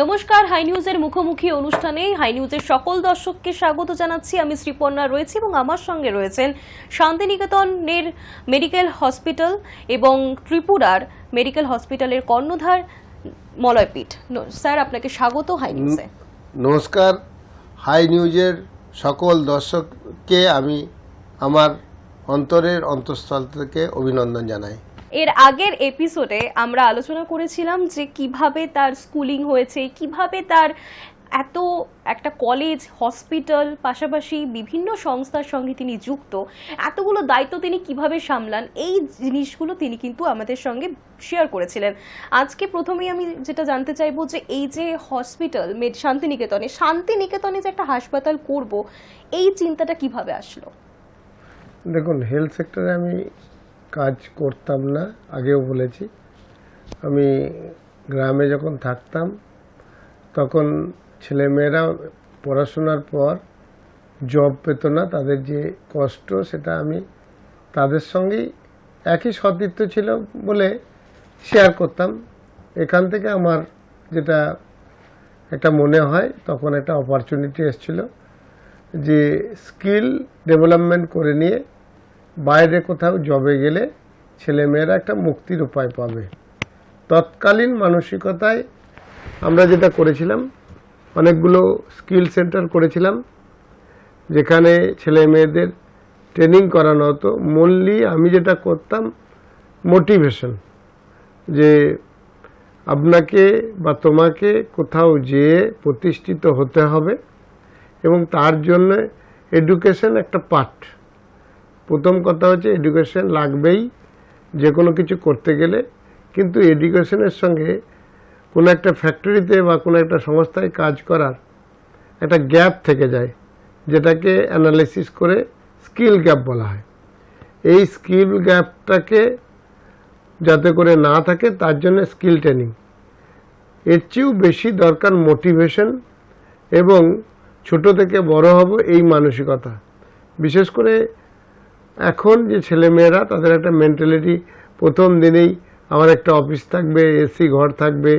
নমস্কার, হাই নিউজের মুখোমুখি অনুষ্ঠানে হাই নিউজের সকল দর্শককে স্বাগত জানাচ্ছি। আমি শ্রীপর্ণা রয়েছি এবং আমার সঙ্গে রয়েছেন শান্তিনিকেতনের মেডিকেল হসপিটাল এবং ত্রিপুরার মেডিকেল হসপিটালের কর্ণধার মলয়পীঠ। স্যার, আপনাকে স্বাগত হাই নিউজে। নমস্কার, হাই নিউজের সকল দর্শককে আমি আমার অন্তরের অন্তঃস্থল থেকে অভিনন্দন জানাই। এর আগের এপিসোডে আমরা আলোচনা করেছিলাম যে কিভাবে তার স্কুলিং হয়েছে, কিভাবে তার এত একটা কলেজ, হসপিটাল, পাশাপাশি বিভিন্ন সংস্থার সঙ্গে তিনি যুক্ত, এতগুলো দায়িত্ব তিনি কিভাবে সামলান, এই জিনিসগুলো তিনি কিন্তু আমাদের সঙ্গে শেয়ার করেছিলেন। আজকে প্রথমেই আমি যেটা জানতে চাইবো যে এই যে হসপিটাল শান্তিনিকেতনে যে একটা হাসপাতাল করব, এই চিন্তাটা কিভাবে আসলো? দেখুন, হেলথ সেক্টরে আমি কাজ করতাম না, আগেও বলেছি। আমি গ্রামে যখন থাকতাম তখন ছেলেমেয়েরা পড়াশোনার পর জব পেত না, তাদের যে কষ্ট সেটা আমি তাদের সঙ্গেই একই সতীর্থ ছিল বলে শেয়ার করতাম। এখান থেকে আমার যেটা একটা মনে হয়, তখন একটা অপরচুনিটি এসেছিল যে স্কিল ডেভেলপমেন্ট করে নিয়ে বাইরে কোথাও জবে গেলে ছেলেমেয়েরা একটা মুক্তির উপায় পাবে। তৎকালীন মানসিকতায় আমরা যেটা করেছিলাম, অনেকগুলো স্কিল সেন্টার করেছিলাম যেখানে ছেলে মেয়েদের ট্রেনিং করানো হতো। মূললি আমি যেটা করতাম মোটিভেশন, যে আপনাকে বা তোমাকে কোথাও যেয়ে প্রতিষ্ঠিত হতে হবে এবং তার জন্য এডুকেশন একটা পার্ট। প্রথম কথা হচ্ছে এডুকেশন লাগবেই যে কোনো কিছু করতে গেলে, কিন্তু এডুকেশনের সঙ্গে কোনো একটা ফ্যাক্টরিতে বা কোনো একটা সংস্থায় কাজ করার একটা গ্যাপ থেকে যায়, যেটাকে অ্যানালাইসিস করে স্কিল গ্যাপ বলা হয়। এই স্কিল গ্যাপটাকে যাতে করে না থাকে তার জন্য স্কিল ট্রেনিং। এর চেয়েও বেশি দরকার মোটিভেশন এবং ছোট থেকে বড় হব এই মানসিকতা। বিশেষ করে এখন যে ছেলেমেয়েরা, তাদের একটা মেন্টালিটি, প্রথম দিনেই আমার একটা অফিস থাকবে, এসি ঘর থাকবে,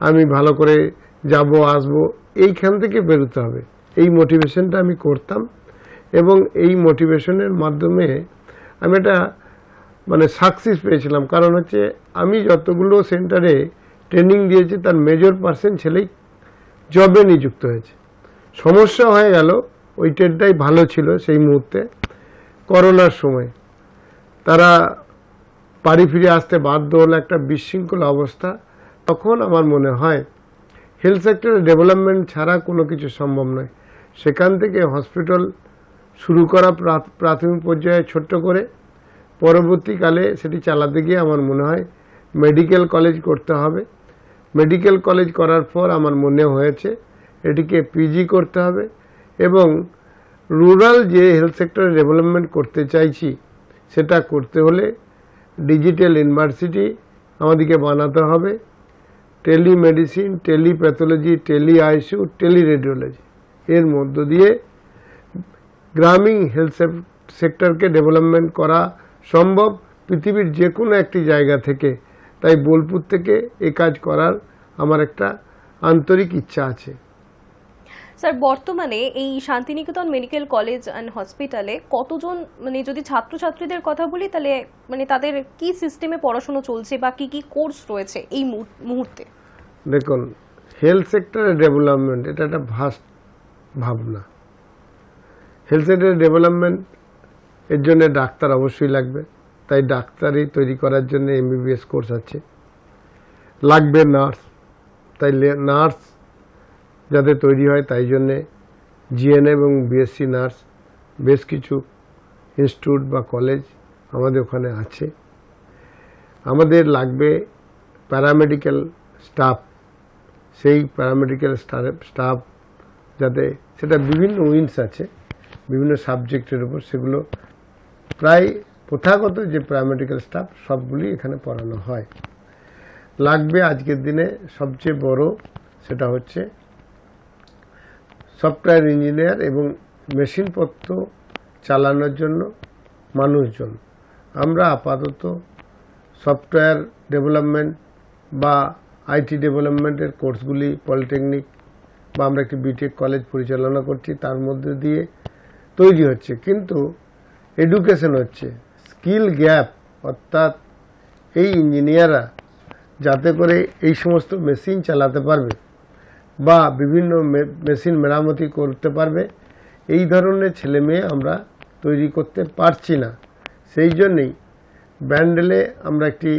আমি ভালো করে যাব আসবো, এইখান থেকে বেরোতে হবে। এই মোটিভেশনটা আমি করতাম এবং এই মোটিভেশনের মাধ্যমে আমি একটা সাকসেস পেয়েছিলাম। কারণ হচ্ছে আমি যতগুলো সেন্টারে ট্রেনিং দিয়েছি তার মেজর পার্সেন্ট ছেলেই জবে নিযুক্ত হয়েছে। সমস্যা হয়ে গেল, ওই ট্রেডটাই ভালো ছিল সেই মুহূর্তে, করোনার সময় তারা বাড়ি ফিরে আসতে বাধ্য হলো, একটা বিশৃঙ্খল অবস্থা। তখন আমার মনে হয় হেলথ সেক্টরের ডেভেলপমেন্ট ছাড়া কোনো কিছু সম্ভব নয়। সেখান থেকে হসপিটাল শুরু করা প্রাথমিক পর্যায়ে ছোট্ট করে, পরবর্তীকালে সেটি চালাতে গিয়ে আমার মনে হয় মেডিকেল কলেজ করতে হবে। মেডিকেল কলেজ করার পর আমার মনে হয়েছে এটিকে পিজি করতে হবে এবং রুরাল যে হেলথ সেক্টরে ডেভেলপমেন্ট করতে চাইছি সেটা করতে হলে ডিজিটাল ইউনিভার্সিটি আমাদেরকে বানাতে হবে। টেলিমেডিসিন, টেলিপ্যাথোলজি, টেলি আইসিইউ, টেলিরেডিওলজি, এর মধ্য দিয়ে গ্রামীণ হেলথ সেক্টরকে ডেভেলপমেন্ট করা সম্ভব পৃথিবীর যে কোনো একটি জায়গা থেকে। তাই বোলপুর থেকে এ কাজ করার আমার একটা আন্তরিক ইচ্ছা আছে। স্যার, বর্তমানে এই শান্তিনিকেতন মেডিকেল কলেজ অ্যান্ড হসপিটালে কতজন, যদি ছাত্রছাত্রীদের কথা বলি তাহলে তাদের কি সিস্টেমে পড়াশোনা চলছে বা কি কি কোর্স রয়েছে এই মুহূর্তে? দেখুন, হেলথ সেক্টরের ডেভেলপমেন্ট এটা একটা ভাস্ট ভাবনা। হেলথ সেক্টরের ডেভেলপমেন্ট এর জন্য ডাক্তার অবশ্যই লাগবে, তাই ডাক্তারি তৈরি করার জন্য এমবিবিএস কোর্স আছে। লাগবে নার্স, তাই নার্স যাতে তৈরি হয় তাই জন্যে জিএনএম এবং বিএসসি নার্স বেশ কিছু ইনস্টিটিউট বা কলেজ আমাদের ওখানে আছে। আমাদের লাগবে প্যারামেডিক্যাল স্টাফ, সেই প্যারামেডিক্যাল স্টাফ যাতে, সেটা বিভিন্ন উইংস আছে বিভিন্ন সাবজেক্টের উপর, সেগুলো প্রায় প্রথাগত যে প্যারামেডিক্যাল স্টাফ সবগুলি এখানে পড়ানো হয়। লাগবে আজকের দিনে সবচেয়ে বড়, সেটা হচ্ছে সফটওয়্যার ইঞ্জিনিয়ার এবং মেশিনপত্র চালানোর জন্য মানুষজন। আমরা আপাতত সফটওয়্যার ডেভেলপমেন্ট বা আইটি ডেভেলপমেন্টের কোর্সগুলি পলিটেকনিক বা আমরা একটি বিটেক কলেজ পরিচালনা করছি, তার মধ্যে দিয়ে তৈরি হচ্ছে। কিন্তু এডুকেশন হচ্ছে স্কিল গ্যাপ, অর্থাৎ এই ইঞ্জিনিয়াররা যাতে করে এই সমস্ত মেশিন চালাতে পারবে বা বিভিন্ন মেশিন মেরামতি করতে পারবে, এই ধরনের ছেলে মেয়ে আমরা তৈরি করতে পারছি না। সেই জন্যেই ব্যান্ডেলে আমরা একটি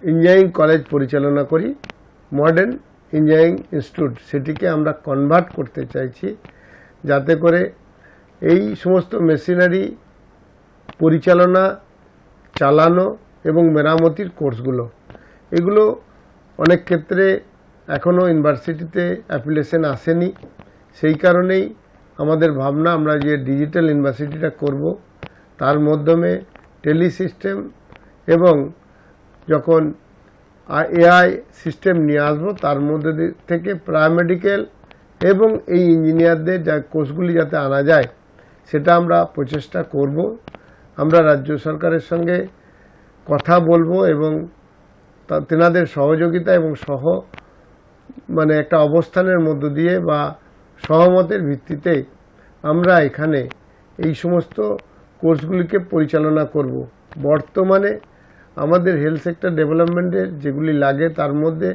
ইঞ্জিনিয়ারিং কলেজ পরিচালনা করি, মডার্ন ইঞ্জিনিয়ারিং ইনস্টিটিউট, সেটিকে আমরা কনভার্ট করতে চাইছি যাতে করে এই সমস্ত মেশিনারি পরিচালনা, চালানো এবং মেরামতির কোর্সগুলো, এগুলো অনেক ক্ষেত্রে এখনও ইউনিভার্সিটিতে অ্যাপ্লিকেশন আসেনি। সেই কারণেই আমাদের ভাবনা আমরা যে ডিজিটাল ইউনিভার্সিটিটা করব, তার মাধ্যমে টেলি সিস্টেম এবং যখন এআই সিস্টেম নিয়ে আসবো, তার মধ্যে থেকে প্যারামেডিক্যাল এবং এই ইঞ্জিনিয়ারদের যা কোর্সগুলি যাতে আনা যায়, সেটা আমরা প্রচেষ্টা করব। আমরা রাজ্য সরকারের সঙ্গে কথা বলবো এবং তেনাদের সহযোগিতা এবং একটা অবস্থানের মধ্য দিয়ে বা সহমতের ভিত্তিতে আমরা এখানে এই সমস্ত কোর্সগুলিকে পরিচালনা করব। বর্তমানে আমাদের হেলথ সেক্টর ডেভেলপমেন্টের যেগুলি লাগে, তার মধ্যে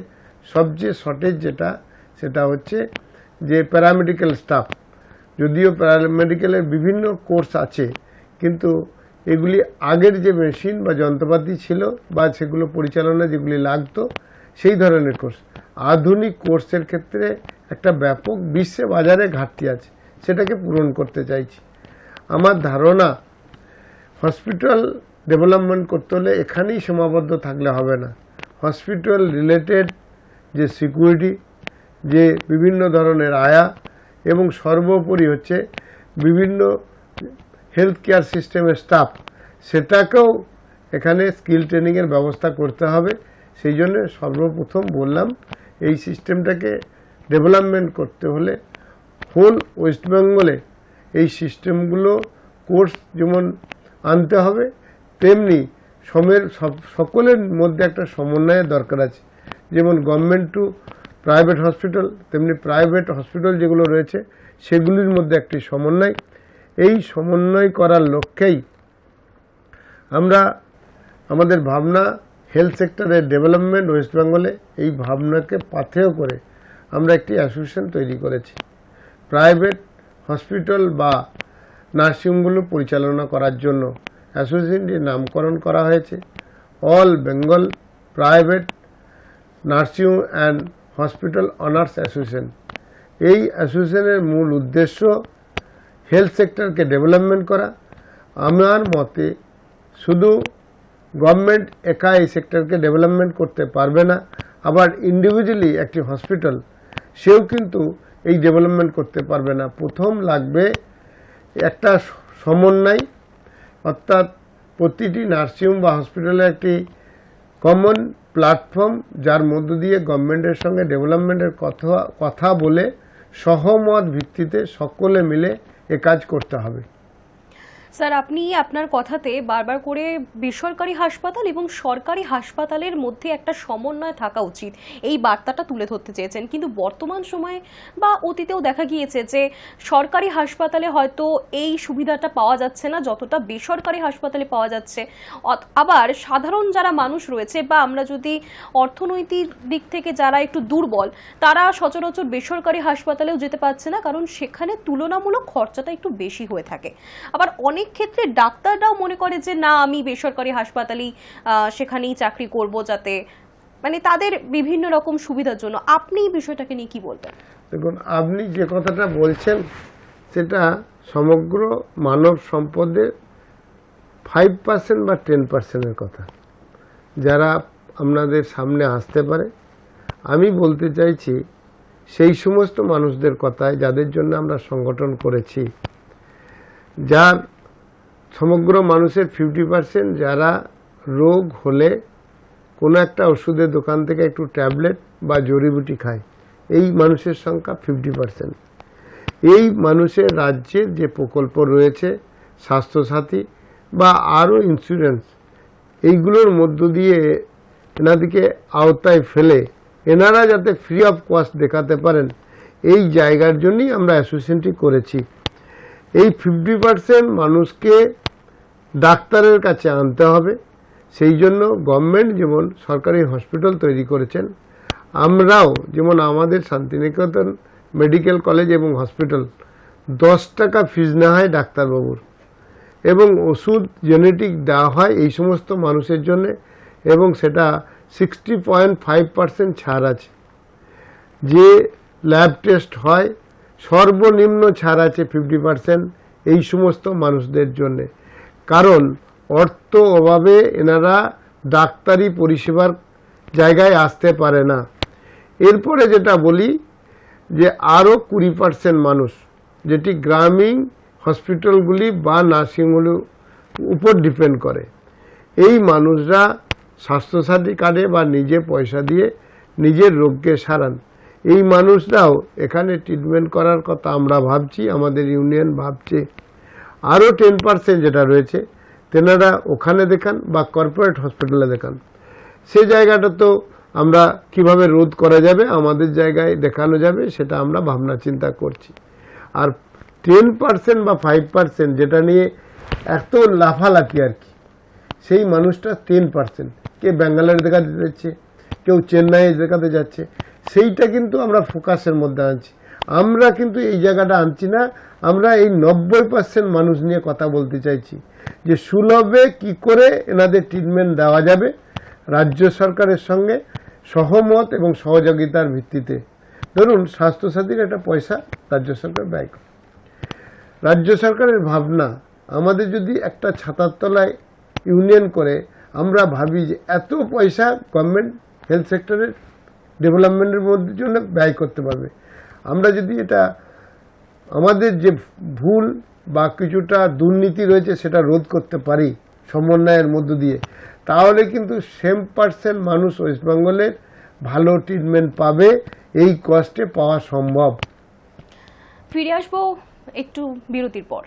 সবচেয়ে শর্টেজ সেটা হচ্ছে যে প্যারামেডিক্যাল স্টাফ। যদিও প্যারামেডিক্যালের বিভিন্ন কোর্স আছে, কিন্তু এগুলি আগের যে মেশিন বা যন্ত্রপাতি ছিল বা সেগুলো পরিচালনা যেগুলি লাগতো, সেই ধরনের কোর্স। আধুনিক কোর্সের ক্ষেত্রে একটা ব্যাপক বিশ্বে বাজারে ঘাটতি আছে, সেটাকে পূরণ করতে চাইছি। আমার ধারণা হসপিটাল ডেভেলপমেন্ট করতে হলে এখানেই সীমাবদ্ধ থাকলে হবে না। হসপিটাল রিলেটেড যে সিকিউরিটি, যে বিভিন্ন ধরনের আয়া এবং সর্বোপরি হচ্ছে বিভিন্ন হেলথ কেয়ার সিস্টেমের স্টাফ, সেটাকেও এখানে স্কিল ট্রেনিংয়ের ব্যবস্থা করতে হবে। সেই জন্য সর্বপ্রথম বললাম, এই সিস্টেমটাকে ডেভেলপমেন্ট করতে হলে হোল ওয়েস্ট বেঙ্গলে এই সিস্টেমগুলো কোর্স যেমন আনতে হবে, তেমনি সকলের মধ্যে একটা সমন্বয়ের দরকার আছে। যেমন গভর্নমেন্ট টু প্রাইভেট হসপিটাল, তেমনি প্রাইভেট হসপিটাল যেগুলো রয়েছে সেগুলির মধ্যে একটি সমন্বয়। এই সমন্বয় করার লক্ষ্যেই আমরা আমাদের ভাবনা হেলথ সেক্টরের ডেভেলপমেন্ট ওয়েস্ট বেঙ্গলে, এই ভাবনাকে পাথেয় করে আমরা একটি অ্যাসোসিয়েশন তৈরি করেছি প্রাইভেট হসপিটাল বা নার্সিংহোমগুলো পরিচালনা করার জন্য। অ্যাসোসিয়েশনটির নামকরণ করা হয়েছে all Bengal private nursing and hospital honours association. এই অ্যাসোসিয়েশনের মূল উদ্দেশ্য হেলথ সেক্টরকে ডেভেলপমেন্ট করা। আমার মতে শুধু গভর্নমেন্ট একা এই সেক্টরকে ডেভেলপমেন্ট করতে পারবে না, আবার ইন্ডিভিজুয়ালি একটি হসপিটাল সেও কিন্তু এই ডেভেলপমেন্ট করতে পারবে না। প্রথম লাগবে একটা সমন্বয়, অর্থাৎ প্রতিটি নার্সিংহোম বা হসপিটালে একটি কমন প্ল্যাটফর্ম, যার মধ্য দিয়ে গভর্নমেন্টের সঙ্গে ডেভেলপমেন্টের কথা বলে সহমত ভিত্তিতে সকলে মিলে এ কাজ করতে হবে। স্যার, আপনি আপনার কথাতে বারবার করে বেসরকারি হাসপাতাল এবং সরকারি হাসপাতালের মধ্যে একটা সমন্বয় থাকা উচিত, এই বার্তাটা তুলে ধরতে চেয়েছেন। কিন্তু বর্তমান সময়ে বা অতীতেও দেখা গিয়েছে যে সরকারি হাসপাতালে হয়তো এই সুবিধাটা পাওয়া যাচ্ছে না যতটা বেসরকারি হাসপাতালে পাওয়া যাচ্ছে। আবার সাধারণ যারা মানুষ রয়েছে বা আমরা যদি অর্থনৈতিক দিক থেকে যারা একটু দুর্বল, তারা সচরাচর বেসরকারি হাসপাতালেও যেতে পারছে না, কারণ সেখানে তুলনামূলক খরচাটা একটু বেশি হয়ে থাকে। আবার অনেক ক্ষেত্রে ডাক্তাররাও মনে করে যে না, আমি বেসরকারি হাসপাতালেই সেখানেই চাকরি করব, যাতে তাদের বিভিন্ন রকম সুবিধার জন্য। আপনি এই বিষয়টাকে নিয়ে কি বলবেন? দেখুন, আপনি যে কথাটা বলছেন সেটা সমগ্র মানব সম্পদের 5% বা 10%-এর কথা, যারা আপনাদের সামনে আসতে পারে। আমি বলতে চাইছি সেই সমস্ত মানুষদের কথায় যাদের জন্য আমরা সংগঠন করেছি, যার সমগ্র মানুষের 50%, যারা রোগ হলে কোনো একটা ওষুধের দোকান থেকে একটু ট্যাবলেট বা জড়িবুটি খায়, এই মানুষের সংখ্যা 50%। এই মানুষের রাজ্যের যে প্রকল্প রয়েছে স্বাস্থ্যসাথী বা আরও ইন্স্যুরেন্স, এইগুলোর মধ্য দিয়ে এনাদিকে আওতায় ফেলে এনারা যাতে ফ্রি অফ কস্ট দেখাতে পারেন, এই জায়গার জন্যই আমরা অ্যাসোসিয়েশনটি করেছি। এই 50% মানুষকে ডাক্তারের কাছে আনতে হবে, সেই জন্য গভর্নমেন্ট যেমন সরকারি হসপিটাল তৈরি করেছেন, আমরাও যেমন আমাদের শান্তিনিকেতন মেডিকেল কলেজ এবং হসপিটাল 10 টাকা ফিজ নেওয়া হয় ডাক্তারবাবুর, এবং ওষুধ জেনেটিক দেওয়া হয় এই সমস্ত মানুষের জন্য, এবং সেটা 60.5% ছাড় আছে। যে ল্যাব টেস্ট হয় সর্বনিম্ন ছাড় আছে 50% এই সমস্ত মানুষদের জন্যে, কারণ অর্থ অভাবে এনারা ডাক্তারি পরিষেবার জায়গায় আসতে পারে না। এরপরে যেটা বলি যে আরও 20% মানুষ যেটি গ্রামীণ হসপিটালগুলি বা নার্সিংহোমের উপর ডিপেন্ড করে, এই মানুষরা স্বাস্থ্যসাথী কার্ডে বা নিজে পয়সা দিয়ে নিজের রোগকে সারান। এই মানুষরাও এখানে ট্রিটমেন্ট করার কথা আমরা ভাবছি, আমাদের ইউনিয়ন ভাবছে। আরও 10% যেটা রয়েছে তেনারা ওখানে দেখান বা কর্পোরেট হসপিটালে দেখান। সে জায়গাটা তো আমরা কিভাবে রোধ করা যাবে, আমাদের জায়গায় দেখানো যাবে, সেটা আমরা ভাবনা চিন্তা করছি। আর 10% বা 5% যেটা নিয়ে এত লাফালাফি আর কি, সেই মানুষটা 10%, কে ব্যাঙ্গালোরে দেখাতে যাচ্ছে, কেউ চেন্নাইয়ে দেখাতে যাচ্ছে, সেইটা কিন্তু আমরা ফোকাসের মধ্যে আনছি। আমরা কিন্তু এই জায়গাটা আনছি না, আমরা এই 90% মানুষ নিয়ে কথা বলতে চাইছি যে সুলভে কি করে এনাদের ট্রিটমেন্ট দেওয়া যাবে রাজ্য সরকারের সঙ্গে সহমত এবং সহযোগিতার ভিত্তিতে। ধরুন স্বাস্থ্যসাথীর একটা পয়সা রাজ্য সরকার ব্যয় করে, রাজ্য সরকারের ভাবনা আমাদের যদি একটা ছাতার তলায় ইউনিয়ন করে আমরা ভাবি যে এত পয়সা গভর্নমেন্ট হেলথ সেক্টরের ডেভেলপমেন্টের মধ্যে জন্য ব্যয় করতে পারবে, আমরা যদি এটা আমাদের যে ভুল বা কিছুটা দুর্নীতি রয়েছে সেটা রোধ করতে পারি সমন্বয়ের মধ্য দিয়ে, তাহলে কিন্তু 7% মানুষ ওয়েস্ট বেঙ্গলের ভালো ট্রিটমেন্ট পাবে, এই কষ্টে পাওয়া সম্ভব। ফিরে আসবো একটু বিরতির পর।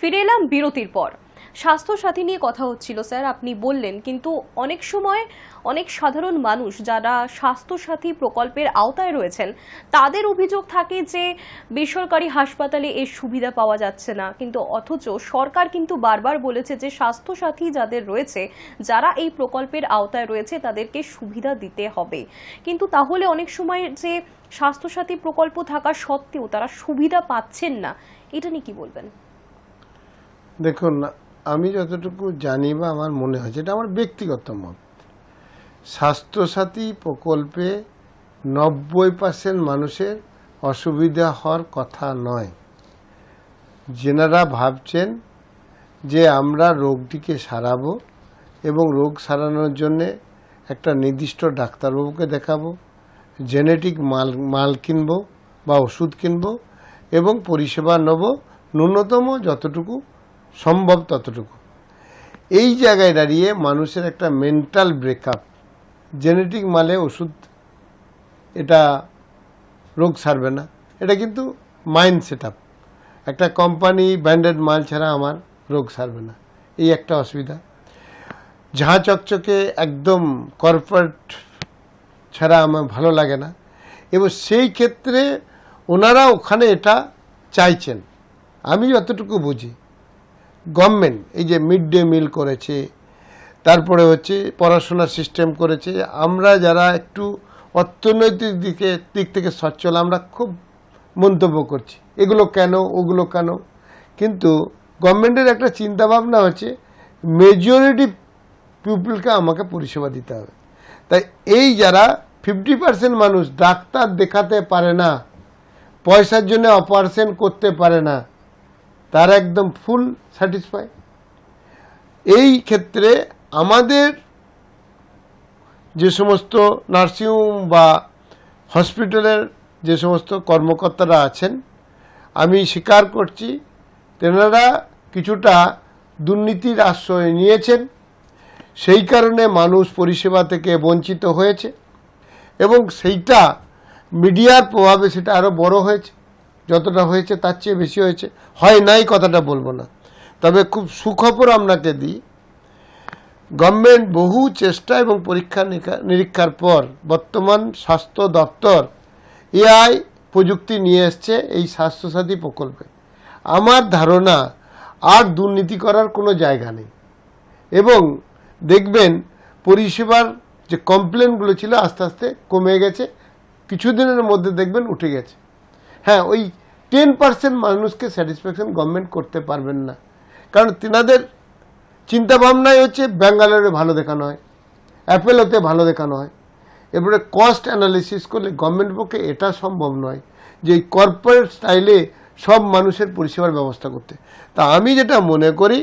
ফিরে এলাম বিরতির পর। স্বাস্থ্যসাথী নিয়ে কথা হচ্ছিল স্যার, আপনি বললেন, কিন্তু অনেক সময় অনেক সাধারণ মানুষ যারা স্বাস্থ্যসাথী প্রকল্পের আওতায় রয়েছেন তাদের অভিযোগ থাকে যে বেসরকারি হাসপাতালে এর সুবিধা পাওয়া যাচ্ছে না, কিন্তু অথচ সরকার কিন্তু বারবার বলেছে যে স্বাস্থ্যসাথী যাদের রয়েছে, যারা এই প্রকল্পের আওতায় রয়েছে তাদেরকে সুবিধা দিতে হবে। কিন্তু তাহলে অনেক সময় যে স্বাস্থ্যসাথী প্রকল্প থাকা সত্ত্বেও তারা সুবিধা পাচ্ছেন না, এটা নিয়ে কি বলবেন? দেখুন, আমি যতটুকু জানি বা আমার মনে হয়েছে, এটা আমার ব্যক্তিগত মত, স্বাস্থ্যসাথী প্রকল্পে 90% মানুষের অসুবিধা হওয়ার কথা নয়। যেনারা ভাবছেন যে আমরা রোগটিকে সারাবো এবং রোগ সারানোর জন্যে একটা নির্দিষ্ট ডাক্তারবাবুকে দেখাবো, জেনেটিক মাল কিনবো বা ওষুধ কিনবো এবং পরিষেবা নেব ন্যূনতম যতটুকু সম্ভব ততটুকু, এই জায়গায় দাঁড়িয়ে মানুষের একটা মেন্টাল ব্রেকআপ, জেনেটিক মালে ওষুধ এটা রোগ সারবে না, এটা কিন্তু মাইন্ড সেট আপ, একটা কোম্পানি ব্র্যান্ডেড মাল ছাড়া আমার রোগ সারবে না, এই একটা অসুবিধা। ঝাঁ চকচকে একদম কর্পোরেট ছাড়া আমার ভালো লাগে না, এবং সেই ক্ষেত্রে ওনারা ওখানে এটা চাইছেন। আমি যতটুকু বুঝি গভর্নমেন্ট এই যে মিড ডে মিল করেছে, তারপরে হচ্ছে পড়াশোনার সিস্টেম করেছে, আমরা যারা একটু অর্থনৈতিক দিক থেকে সচ্ছল আমরা খুব মন্তব্য করছি এগুলো কেন ওগুলো কেন, কিন্তু গভর্নমেন্টের একটা চিন্তাভাবনা হচ্ছে মেজরিটি পিপলকে আমাকে পরিষেবা দিতে হবে। তাই এই যারা 50% মানুষ ডাক্তার দেখাতে পারে না, পয়সার জন্য অপারেশন করতে পারে না, তারা একদম ফুল স্যাটিসফাই। এই ক্ষেত্রে আমাদের যে সমস্ত নার্সিংহোম বা হসপিটালের যে সমস্ত কর্মকর্তারা আছেন, আমি স্বীকার করছি তেনারা কিছুটা দুর্নীতির আশ্রয় নিয়েছেন, সেই কারণে মানুষ পরিষেবা থেকে বঞ্চিত হয়েছে এবং সেইটা মিডিয়ার প্রভাবে সেটা আরও বড় হয়েছে। যতটা হয়েছে তার চেয়ে বেশি হয়েছে, হয় নাই কথাটা বলবো না। তবে খুব সুখবর আপনাকে দিই, গভর্নমেন্ট বহু চেষ্টা এবং পরীক্ষা নিরীক্ষার পর বর্তমান স্বাস্থ্য দপ্তর এআই প্রযুক্তি নিয়ে এসছে এই স্বাস্থ্যসাথী প্রকল্পে। আমার ধারণা আর দুর্নীতি করার কোনো জায়গা নেই এবং দেখবেন পরিষেবার যে কমপ্লেনগুলো ছিল আস্তে আস্তে কমে গেছে, কিছুদিনের মধ্যে দেখবেন উঠে গেছে। হ্যাঁ, ওই 10% মানুষকে স্যাটিসফ্যাকশন গভর্নমেন্ট করতে পারবেন না, কারণ তিনাদের চিন্তাভাবনাই হচ্ছে ব্যাঙ্গালোরে ভালো দেখানো হয়, অ্যাপেলোতে ভালো দেখানো হয়। এরপরে কস্ট অ্যানালিসিস করলে গভর্নমেন্টের পক্ষে এটা সম্ভব নয় যে এই কর্পোরেট স্টাইলে সব মানুষের পরিষেবার ব্যবস্থা করতে। তা আমি যেটা মনে করি,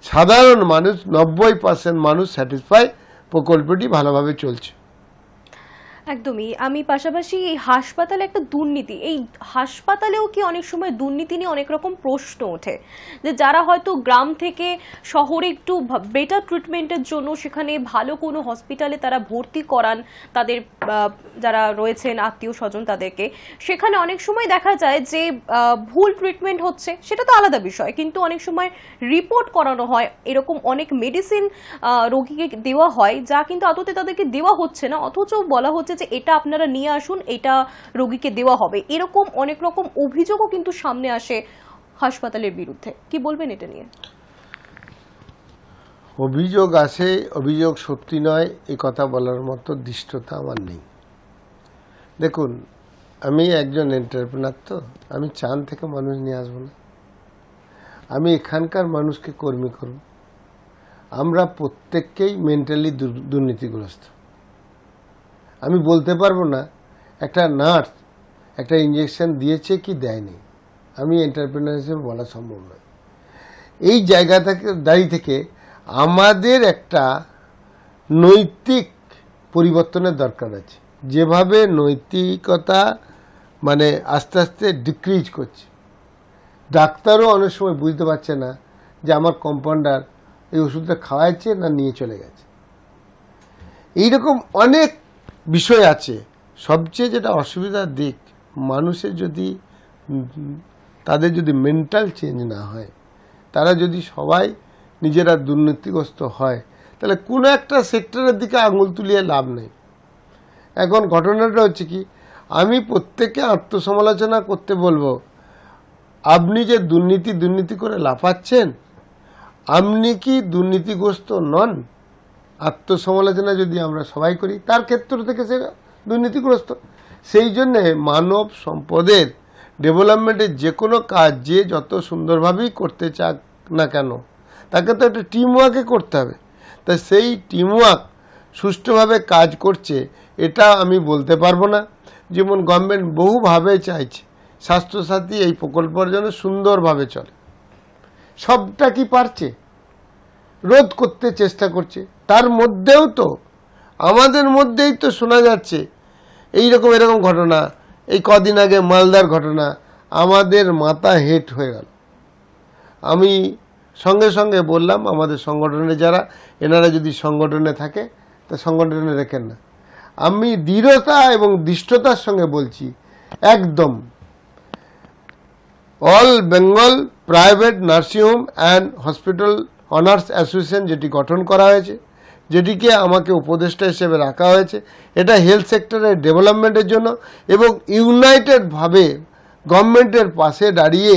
সাধারণ মানুষ 90% মানুষ স্যাটিসফাই, প্রকল্পটি ভালোভাবে চলছে। একদমই। আমি পাশাপাশি এই হাসপাতালে একটা দুর্নীতি, এই হাসপাতালেও কি অনেক সময় দুর্নীতি নিয়ে অনেক রকম প্রশ্ন ওঠে, যে যারা হয়তো গ্রাম থেকে শহরে একটু বেটার ট্রিটমেন্টের জন্য সেখানে ভালো কোনো হসপিটালে তারা ভর্তি করান তাদের যারা রয়েছেন আত্মীয় স্বজন তাদেরকে, সেখানে অনেক সময় দেখা যায় যে ভুল ট্রিটমেন্ট হচ্ছে, সেটা তো আলাদা বিষয়, কিন্তু অনেক সময় রিপোর্ট করানো হয়, এরকম অনেক মেডিসিন রোগীকে দেওয়া হয় যা কিন্তু আদতে তাদেরকে দেওয়া হচ্ছে না, অথচ বলা হচ্ছে যে এটা আপনারা নিয়ে আসুন, এটা রোগীকে দেওয়া হবে। এরকম অনেক রকম অভিযোগও কিন্তু সামনে আসে হাসপাতালের বিরুদ্ধে। কি বলবেন এটা নিয়ে? অভিযোগ আসে, অভিযোগ সত্যি নয় এই কথা বলার মতো দৃষ্টতা আমার নেই। দেখুন, আমি একজন এন্টারপ্রেনার, তো আমি চাঁদ থেকে মানুষ নিয়ে আসবো না, আমি এখানকার মানুষকে কর্মী করব। আমরা প্রত্যেককেই মেন্টালি দুর্নীতিগ্রস্ত। আমি বলতে পারবো না একটা নার্স একটা ইঞ্জেকশন দিয়েছে কি দেয়নি, আমি এন্টারপ্রেনার হিসেবে বলা সম্ভব নয়। এই জায়গা থেকে দাঁড়িয়ে থেকে আমাদের একটা নৈতিক পরিবর্তনের দরকার আছে। যেভাবে নৈতিকতা মানে আস্তে আস্তে ডিক্রিজ করছে, ডাক্তারও অনেক সময় বুঝতে পারছে না যে আমার কম্পাউন্ডার এই ওষুধটা খাওয়াচ্ছে না নিয়ে চলে গেছে। এইরকম অনেক বিষয় আছে। সবচেয়ে যেটা অসুবিধার দিক, মানুষের যদি তাদের যদি মেন্টাল চেঞ্জ না হয়, তারা যদি সবাই নিজেরা দুর্নীতিগ্রস্ত হয়, তাহলে কোনো একটা সেক্টরের দিকে আঙুল তুলিয়ে লাভ নেই। এখন ঘটনাটা হচ্ছে কি, আমি প্রত্যেককে আত্মসমালোচনা করতে বলবো, আপনি যে দুর্নীতি করে লাফাচ্ছেন, আপনি কি দুর্নীতিগ্রস্ত নন? আত্মসমালোচনা যদি আমরা সবাই করি, তার ক্ষেত্র থেকে সে দুর্নীতিগ্রস্ত। সেই জন্যে মানব সম্পদের ডেভেলপমেন্টের যে কোনো কাজ যে যত সুন্দরভাবেই করতে চাক না কেন, তাকে তো একটা টিমওয়ার্কে করতে হবে। তাই সেই টিমওয়ার্ক সুষ্ঠুভাবে কাজ করছে এটা আমি বলতে পারবো না। যেমন গভর্নমেন্ট বহুভাবে চাইছে স্বাস্থ্যসাথী এই প্রকল্পের জন্য সুন্দরভাবে চলে, সবটা কি পারছে? রোধ করতে চেষ্টা করছে। তার মধ্যেও তো আমাদের মধ্যেই তো শোনা যাচ্ছে এরকম ঘটনা। এই কদিন আগে মালদার ঘটনা, আমাদের মাথা হেট হয়ে গেল। আমি সঙ্গে সঙ্গে বললাম আমাদের সংগঠনে যারা, এনারা যদি সংগঠনে থাকে তা সংগঠনে রেখেন না। আমি দৃঢ়তা এবং দৃষ্টতার সঙ্গে বলছি, একদম all Bengal private nursing home and hospital honours association যেটি গঠন করা হয়েছে, যেটিকে আমাকে উপদেষ্টা হিসেবে রাখা হয়েছে, এটা হেলথ সেক্টরের ডেভেলপমেন্টের জন্য এবং ইউনাইটেডভাবে গভর্নমেন্টের পাশে দাঁড়িয়ে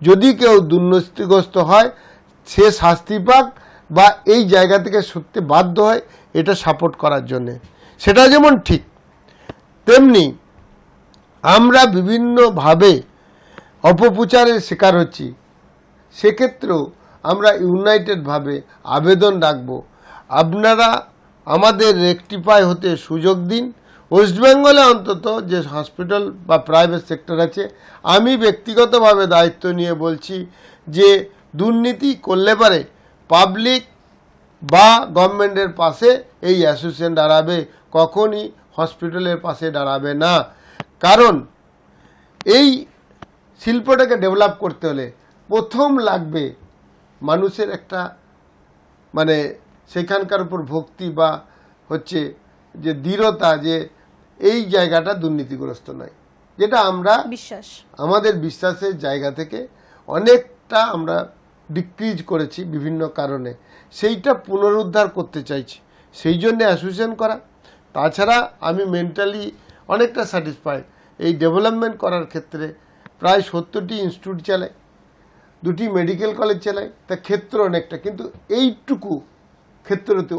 যদি কেউ দুর্নীতিগ্রস্ত হয় সে শাস্তি পাক বা এই জায়গা থেকে সত্যি বাধ্য হয়, এটা সাপোর্ট করার জন্যে। সেটা যেমন ঠিক, তেমনি আমরা বিভিন্নভাবে অপপ্রচারের শিকার হচ্ছি, সেক্ষেত্রেও আমরা ইউনাইটেডভাবে আবেদন রাখব, আপনারা আমাদের রেকটিফাই হতে সুযোগ দিন। ওয়েস্ট বেঙ্গলে অন্তত যে হসপিটাল বা প্রাইভেট সেক্টর আছে, আমি ব্যক্তিগতভাবে দায়িত্ব নিয়ে বলছি যে দুর্নীতি করলে পারে পাবলিক বা গভর্নমেন্টের পাশে এই অ্যাসোসিয়েশন দাঁড়াবে, কখনই হসপিটালের পাশে দাঁড়াবে না। কারণ এই শিল্পটাকে ডেভেলপ করতে হলে প্রথম লাগবে মানুষের একটা মানে সেখানকার উপর ভক্তি বা হচ্ছে যে দৃঢ়তা, যে এই জায়গাটা দুর্নীতিগ্রস্ত নয়, যেটা আমরা বিশ্বাস। আমাদের বিশ্বাসের জায়গা থেকে অনেকটা আমরা ডিক্রিজ করেছি বিভিন্ন কারণে, সেইটা পুনরুদ্ধার করতে চাইছি, সেই জন্য অ্যাসোসিয়েশন করা। তাছাড়া আমি মেন্টালি অনেকটা স্যাটিসফাইড। এই ডেভেলপমেন্ট করার ক্ষেত্রে প্রায় 70টি ইনস্টিটিউট চালাই, 2টি মেডিকেল কলেজ চালাই, তা ক্ষেত্র অনেকটা, কিন্তু এইটুকু ক্ষেত্রতে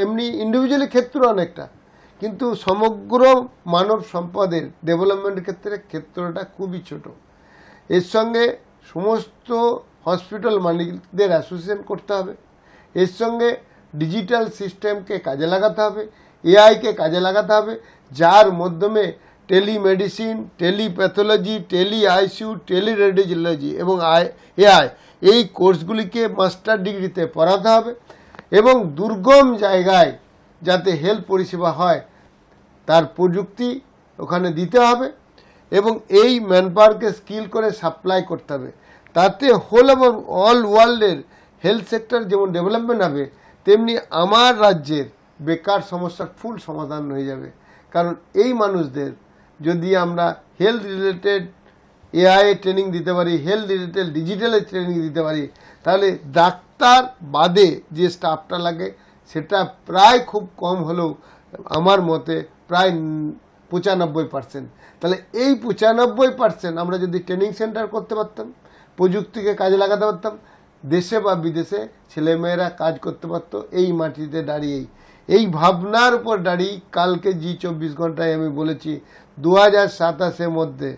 এমনি ইন্ডিভিজুয়ালি ক্ষেত্র অনেকটা, কিন্তু সমগ্র মানব সম্পদের ডেভেলপমেন্টের ক্ষেত্রে ক্ষেত্রটা খুবই ছোট। এর সঙ্গে সমস্ত হসপিটাল মালিকদের অ্যাসোসিয়েশন করতে হবে, এর সঙ্গে ডিজিটাল সিস্টেমকে কাজে লাগাতে হবে, এআইকে কাজে লাগাতে হবে, যার মাধ্যমে টেলিমেডিসিন, টেলিপ্যাথোলজি, টেলি আইসিইউ, টেলিরেডিওলজি এবং এআই এই কোর্সগুলিকে মাস্টার ডিগ্রিতে পড়াতে হবে এবং দুর্গম জায়গায় যাতে হেলথ পরিষেবা হয় তার প্রযুক্তি ওখানে দিতে হবে এবং এই ম্যানপাওয়ারকে স্কিল করে সাপ্লাই করতে হবে। তাতে হোল এবং অল ওয়ার্ল্ডের হেলথ সেক্টর যেমন ডেভেলপমেন্ট হবে, তেমনি আমার রাজ্যের বেকার সমস্যার ফুল সমাধান হয়ে যাবে। কারণ এই মানুষদের যদি আমরা হেলথ রিলেটেড এআই ট্রেনিং দিতে পারি, হেলথ রিলেটেড ডিজিটালের ট্রেনিং দিতে পারি, তাহলে ডাক্তার বাদে যে স্টাফটা লাগে সেটা প্রায় খুব কম হলেও আমার মতে প্রায় 95%। তাহলে এই 95% আমরা যদি ট্রেনিং সেন্টার করতে পারতাম, প্রযুক্তিকে কাজে লাগাতে পারতাম, দেশে বা বিদেশে ছেলেমেয়েরা কাজ করতে পারতো এই মাটিতে দাঁড়িয়েই। এই ভাবনার উপর দাঁড়িয়ে কালকে জি24 ঘন্টায় আমি বলেছি 2027-এর মধ্যে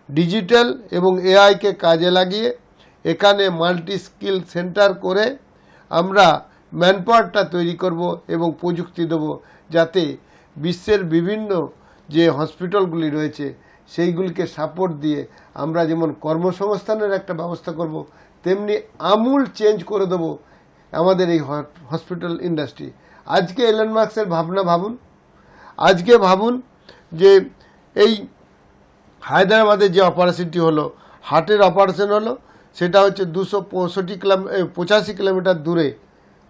ডিজিটাল এবং এআইকে কাজে লাগিয়ে এখানে মাল্টি স্কিল সেন্টার করে আমরা ম্যানপাওয়ারটা তৈরি করব এবং প্রযুক্তি দেব, যাতে বিশ্বের বিভিন্ন যে হসপিটালগুলি রয়েছে সেইগুলিকে সাপোর্ট দিয়ে আমরা যেমন কর্মসংস্থানের একটা ব্যবস্থা করব, তেমনি আমূল চেঞ্জ করে দেব আমাদের এই হসপিটাল ইন্ডাস্ট্রি। আজকে এলন মাস্কের ভাবনা ভাবুন, আজকে ভাবুন যে এই হায়দ্রাবাদে যে অপারেশনটি হলো, হার্টের অপারেশন হলো, সেটা হচ্ছে 285 কিলোমিটার দূরে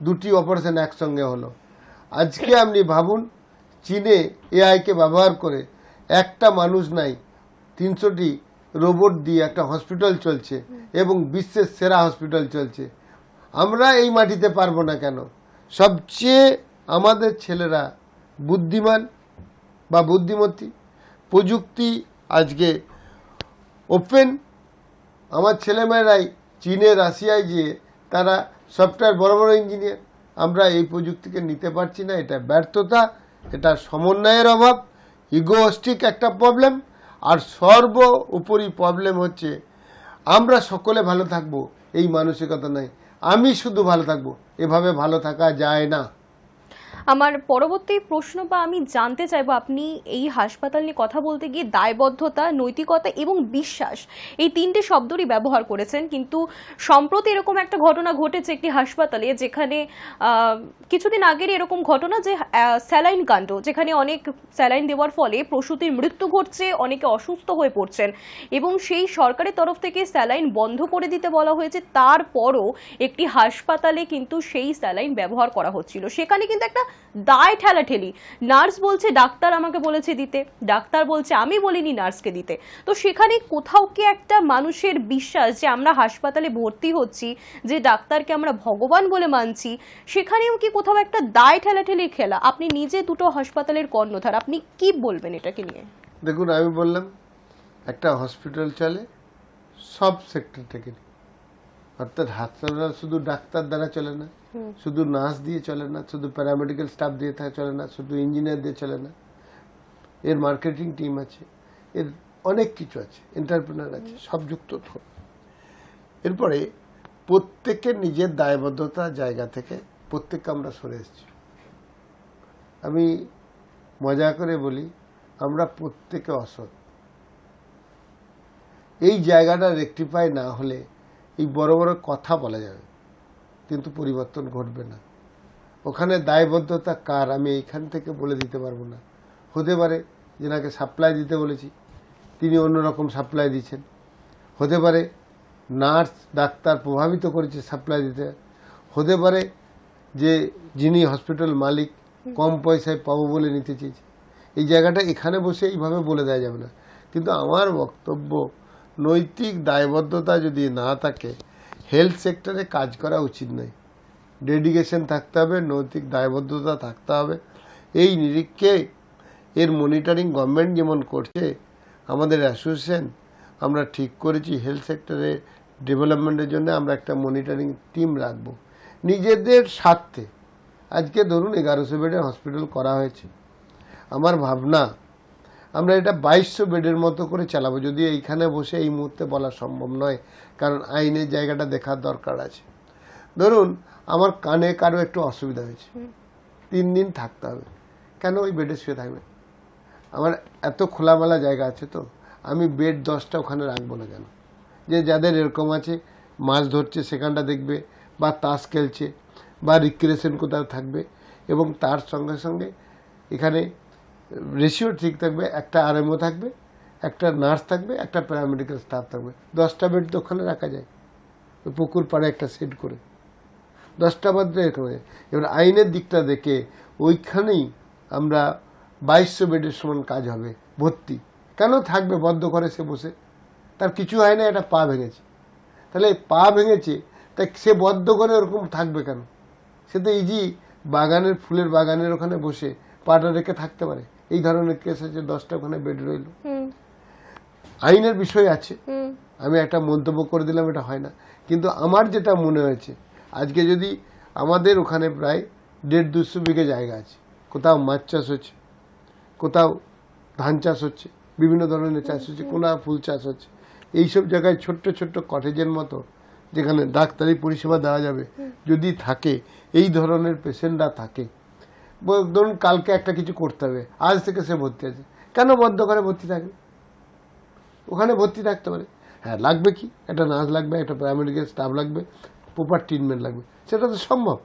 2টি অপারেশন একসঙ্গে হলো। আজকে আপনি ভাবুন চীনে এআইকে ব্যবহার করে একটা মানুষ নাই 300টি রোবট দিয়ে একটা হসপিটাল চলছে এবং বিশ্বের সেরা হসপিটাল চলছে। আমরা এই মাটিতে পারবো না কেন? সবচেয়ে আমাদের ছেলেরা বুদ্ধিমান বা বুদ্ধিমতী, প্রযুক্তি আজকে ওপেন। আমার ছেলেমেয়েরাই চীনে, রাশিয়ায় গিয়ে তারা সফটওয়্যার বড় বড় ইঞ্জিনিয়ার। আমরা এই প্রযুক্তিকে নিতে পারছি না, এটা ব্যর্থতা, এটা সমন্বয়ের অভাব, ইগোস্টিক একটা প্রবলেম। আর সর্বোপরি প্রবলেম হচ্ছে আমরা সকলে ভালো থাকবো এই মানসিকতা নাই, আমি শুধু ভালো থাকবো, এভাবে ভালো থাকা যায় না। আমার পরবর্তী প্রশ্ন বা আমি জানতে চাইবো, আপনি এই হাসপাতাল নিয়ে কথা বলতে গিয়ে দায়বদ্ধতা, নৈতিকতা এবং বিশ্বাস এই 3টে শব্দই ব্যবহার করেছেন, কিন্তু সম্প্রতি এরকম একটা ঘটনা ঘটেছে একটি হাসপাতালে, যেখানে কিছুদিন আগের এরকম ঘটনা যে স্যালাইন কাণ্ড, যেখানে অনেক স্যালাইন দেওয়ার ফলে প্রসূতির মৃত্যু ঘটছে, অনেকে অসুস্থ হয়ে পড়ছেন এবং সেই সরকারের তরফ থেকে স্যালাইন বন্ধ করে দিতে বলা হয়েছে। তারপরও একটি হাসপাতালে কিন্তু সেই স্যালাইন ব্যবহার করা হচ্ছিল, সেখানে কিন্তু একটা দায় ঠেলাঠেলি। নার্স বলছে ডাক্তার আমাকে বলেছে দিতে, ডাক্তার বলছে আমি বলিনি নার্সকে দিতে। তো সেখানে কোথাও কি একটা মানুষের বিশ্বাস যে আমরা হাসপাতালে ভর্তি হচ্ছি, যে ডাক্তারকে আমরা ভগবান বলে মানছি, সেখানেও কি কোথাও একটা দায় ঠেলাঠেলির খেলা? আপনি নিজে 2টো হাসপাতালের কর্ণধার, আপনি কি বলবেন এটাকে নিয়ে? দেখুন, আমি বললাম একটা হসপিটাল চলে সব সেক্টর থেকে, অর্থাৎ হাসপাতাল শুধু ডাক্তার দ্বারা চলে না, শুধু নার্স দিয়ে চলে না, শুধু প্যারামেডিক্যাল স্টাফ দিয়ে চলে না, শুধু ইঞ্জিনিয়ার দিয়ে চলে না, এর মার্কেটিং টিম আছে, এর অনেক কিছু আছে, এন্টারপ্রেনার আছে, সব যুক্ত। এরপরে প্রত্যেকের নিজের দায়বদ্ধতা জায়গা থেকে প্রত্যেককে আমরা সরে এসেছি। আমি মজা করে বলি আমরা প্রত্যেকে অসৎ। এই জায়গাটা রেকটিফাই না হলে এই বড় বড় কথা বলা যাবে কিন্তু পরিবর্তন ঘটবে না। ওখানে দায়বদ্ধতা কার আমি এইখান থেকে বলে দিতে পারবো না। হতে পারে যেনাকে সাপ্লাই দিতে বলেছি তিনি অন্যরকম সাপ্লাই দিচ্ছেন, হতে পারে নার্স ডাক্তার প্রভাবিত করেছে সাপ্লাই দিতে, হতে পারে যে যিনি হসপিটাল মালিক কম পয়সায় পাবো বলে নিতে চেয়েছে। এই জায়গাটা এখানে বসে এইভাবে বলে দেওয়া যাবে না। কিন্তু আমার বক্তব্য, নৈতিক দায়বদ্ধতা যদি না থাকে হেলথ সেক্টরে কাজ করা উচিত নয়। ডেডিকেশন থাকতে হবে, নৈতিক দায়বদ্ধতা থাকতে হবে। এই নিরীক্ষে এর মনিটরিং গভর্নমেন্ট যেমন করছে, আমাদের অ্যাসোসিয়েশন আমরা ঠিক করেছি হেলথ সেক্টরে ডেভেলপমেন্টের জন্য আমরা একটা মনিটরিং টিম রাখবো নিজেদের স্বার্থে। আজকে ধরুন 1100 বেডের হসপিটাল করা হয়েছে, আমার ভাবনা আমরা এটা 2200 বেডের মতো করে চালাবো। যদি এইখানে বসে এই মুহূর্তে বলা সম্ভব নয়, কারণ আইনের জায়গাটা দেখার দরকার আছে। ধরুন আমার কানে কারো একটু অসুবিধা হয়েছে, 3 দিন থাকতে হবে, কেন ওই বেডে শুয়ে থাকবে? আমার এত খোলামেলা জায়গা আছে, তো আমি বেড 10টা ওখানে রাখবো না কেন? যে যাদের এরকম আছে মাছ ধরছে সেখানটা দেখবে, বা তাস খেলছে, বা রিক্রিয়েশন কোথাও থাকবে, এবং তার সঙ্গে সঙ্গে এখানে রেশিও ঠিক থাকবে, একটা আরএমও থাকবে, একটা নার্স থাকবে, একটা প্যারামেডিক্যাল স্টাফ থাকবে। 10টা বেড তো ওখানে রাখা যায়, ওই পুকুর পাড়ে একটা সেট করে 10টা বাদে এরকম। এবার আইনের দিকটা দেখে ওইখানেই আমরা 2200 বেডের সমান কাজ হবে। ভর্তি কেন থাকবে বদ্ধ করে সে বসে? তার কিছু হয় না, এটা পা ভেঙেছে, তাহলে পা ভেঙেছে তাই সে বদ্ধ করে ওরকম থাকবে কেন? সে তো ইজি বাগানের ফুলের বাগানের ওখানে বসে পাটা রেখে থাকতে পারে। এই ধরনের কেস আছে, 10টা ওখানে বেড রইল। আইনের বিষয় আছে, আমি একটা মন্তব্য করে দিলাম, এটা হয় না। কিন্তু আমার যেটা মনে হয়েছে, আজকে যদি আমাদের ওখানে প্রায় 150-200 বিঘে জায়গা আছে, কোথাও মাছ চাষ হচ্ছে, কোথাও ধান চাষ হচ্ছে, বিভিন্ন ধরনের চাষ হচ্ছে, কোথাও ফুল চাষ হচ্ছে। এইসব জায়গায় ছোট্ট ছোট্ট কটেজের মতো যেখানে ডাক্তারি পরিষেবা দেওয়া যাবে যদি থাকে, এই ধরনের পেশেন্টরা থাকে, ধরুন কালকে একটা কিছু করতে হবে, আজ থেকে সে ভর্তি আছে, কেন বদ্ধ করে ভর্তি থাকবে? ওখানে ভর্তি থাকতে পারে। হ্যাঁ, লাগবে কি, একটা নার্স লাগবে, একটা প্যারামেডিক্যাল স্টাফ লাগবে, প্রপার ট্রিটমেন্ট লাগবে, সেটা তো সম্ভব,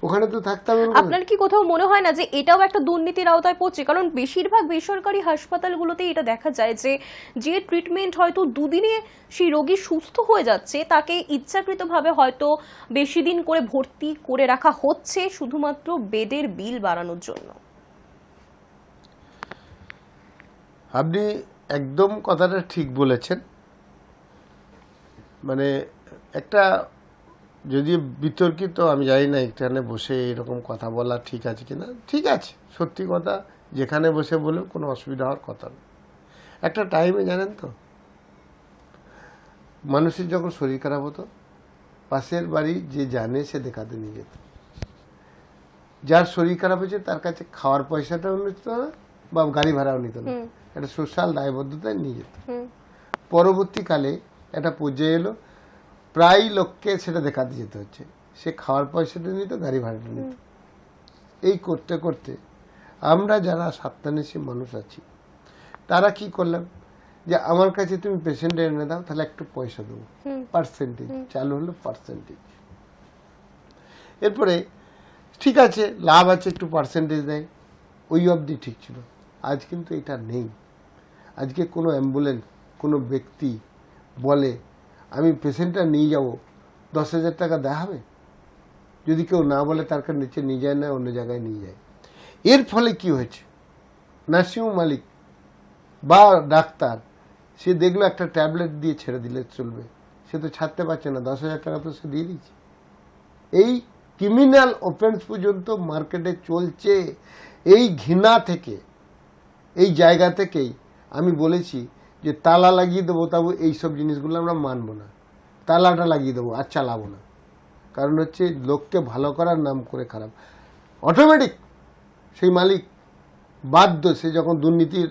ওখানে তো থাকতে হবে। আপনার কি কোথাও মনে হয় না যে এটাও একটা দুর্নীতির আওতায় পড়ছে? কারণ বেশিরভাগ বেসরকারি হাসপাতালগুলোতে এটা দেখা যায় যে ট্রিটমেন্ট হয়তো দুদিনে সেই রোগী সুস্থ হয়ে যাচ্ছে, তাকে ইচ্ছাকৃতভাবে হয়তো বেশি দিন করে ভর্তি করে রাখা হচ্ছে শুধুমাত্র বেডের বিল বাড়ানোর জন্য। আপনি একদম কথাটা ঠিক বলেছেন। মানে একটা যদি বিতর্কিত, আমি জানি না এখানে বসে এরকম কথা বলা ঠিক আছে কিনা। ঠিক আছে, সত্যি কথা যেখানে বসে বলেও কোনো অসুবিধা হওয়ার কথা না। একটা টাইমে জানেন তো, মানুষের যখন শরীর খারাপ হতো, পাশের বাড়ি যে জানে সে দেখাতে নিয়ে যেত। যার শরীর খারাপ হয়েছে তার কাছে খাওয়ার পয়সাটাও নিত না, বা গাড়ি ভাড়াও নিত না, একটা সোশ্যাল দায়বদ্ধতায় নিয়ে যেত। পরবর্তীকালে একটা পর্যায়ে এলো, প্রায় লোককে সেটা দেখাতে যেতে হচ্ছে, সে খাওয়ার পয়সাটা নিত, গাড়ি ভাড়াটা নিত। এই করতে করতে আমরা যারা স্বার্থান্বেষী মানুষ আছি, তারা কি করলাম, যে আমার কাছে তুমি পেশেন্ট এনে দাও, তাহলে একটু পয়সা দেবো, পার্সেন্টেজ চালু হলো, পার্সেন্টেজ। এরপরে ঠিক আছে, লাভ আছে, একটু পার্সেন্টেজ দেয়, ওই অবধি ঠিক ছিল। আজ কিন্তু এটা নেই। আজকে কোনো অ্যাম্বুলেন্স, কোনো ব্যক্তি বলে আমি পেশেন্টটা নিয়ে যাব, 10,000 টাকা দেওয়া হবে? যদি কেউ না বলে তার কাছে নিচে নিয়ে যায় না, অন্য জায়গায় নিয়ে যায়। এর ফলে কি হয়েছে, নার্সিংহোম মালিক বা ডাক্তার সে দেখলো একটা ট্যাবলেট দিয়ে ছেড়ে দিলে চলবে, সে তো ছাড়তে পারছে না, 10,000 টাকা তো সে দিয়ে দিচ্ছে। এই ক্রিমিনাল অফেন্স পর্যন্ত মার্কেটে চলছে। এই ঘৃণা থেকে, এই জায়গা থেকেই আমি বলেছি যে তালা লাগিয়ে দেবো, তবু এইসব জিনিসগুলো আমরা মানবো না। তালাটা লাগিয়ে দেবো, আর চালাবো না। কারণ হচ্ছে লোককে ভালো করার নাম করে খারাপ, অটোমেটিক সেই মালিক বাধ্য, সে যখন দুর্নীতির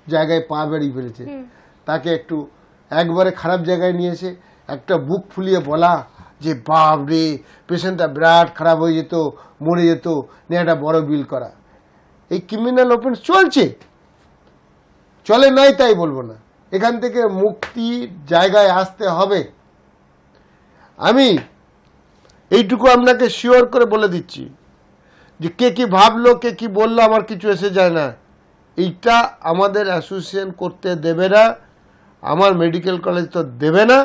জায়গায় পা বেরিয়ে ফেলেছে, তাকে একটু একবারে খারাপ জায়গায় নিয়ে এসে একটা বুক ফুলিয়ে বলা যে বাপ রে পেশেন্টটা বিরাট খারাপ হয়ে যেত, মরে যেত, নিয়ে একটা বড় বিল করা। এই ক্রিমিনাল অফেন্স চলছে, চলে নাই তাই বলবো না। এখান থেকে মুক্তির জায়গায় আসতে হবে। আমি এইটুকু আপনাকে শিওর করে বলে দিচ্ছি, যে কে কি ভাবলো কে কি বললো আমার কিছু এসে যায় না, এইটা আমাদের অ্যাসোসিয়েশন করতে দেবে না, আমার মেডিকেল কলেজ তো দেবে না,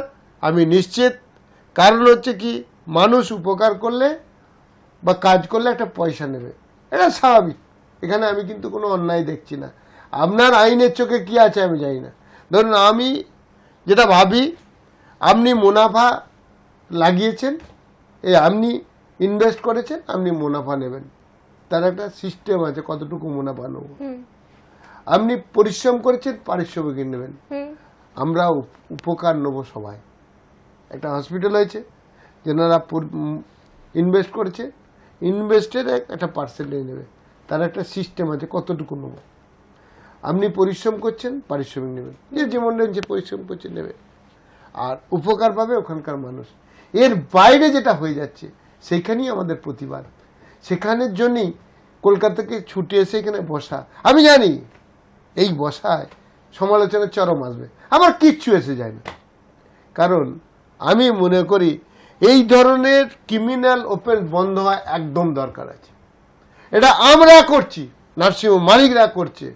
আমি নিশ্চিত। কারণ হচ্ছে কি, মানুষ উপকার করলে বা কাজ করলে একটা পয়সা নেবে, এটা স্বাভাবিক। এখানে আমি কিন্তু কোনো অন্যায় দেখছি না। আপনার আইনের চোখে কি আছে আমি জানি না। ধরুন আমি যেটা ভাবি, আপনি মুনাফা লাগিয়েছেন, আপনি ইনভেস্ট করেছেন, আপনি মুনাফা নেবেন, তার একটা সিস্টেম আছে কতটুকু মুনাফা নেব। আপনি পরিশ্রম করেছেন, পারিশ্রমিক নেবেন। আমরা উপকার নেব সবাই। একটা হসপিটাল হয়েছে, যেনারা ইনভেস্ট করেছে, ইনভেস্টের একটা পার্সেন্টেজ নেবে, তার একটা সিস্টেম আছে কতটুকু নেব। আপনি পরিশ্রম করছেন, পারিশ্রমিক নেবেন, যেমন যে পরিশ্রম করছে নেবে, আর উপকার পাবে ওখানকার মানুষ। এর বাইরে যেটা হয়ে যাচ্ছে সেইখানেই আমাদের প্রতিবাদ। সেখানের জন্যই কলকাতা থেকে ছুটে এসে এখানে বসা। আমি জানি এই বসায় সমালোচনার চরম আসবে, আমার কিচ্ছু এসে যায় না। কারণ আমি মনে করি এই ধরনের ক্রিমিনাল অফেন্স বন্ধ হওয়া একদম দরকার আছে। এটা আমরা করছি, নার্সিংহোম মালিকরা করছে।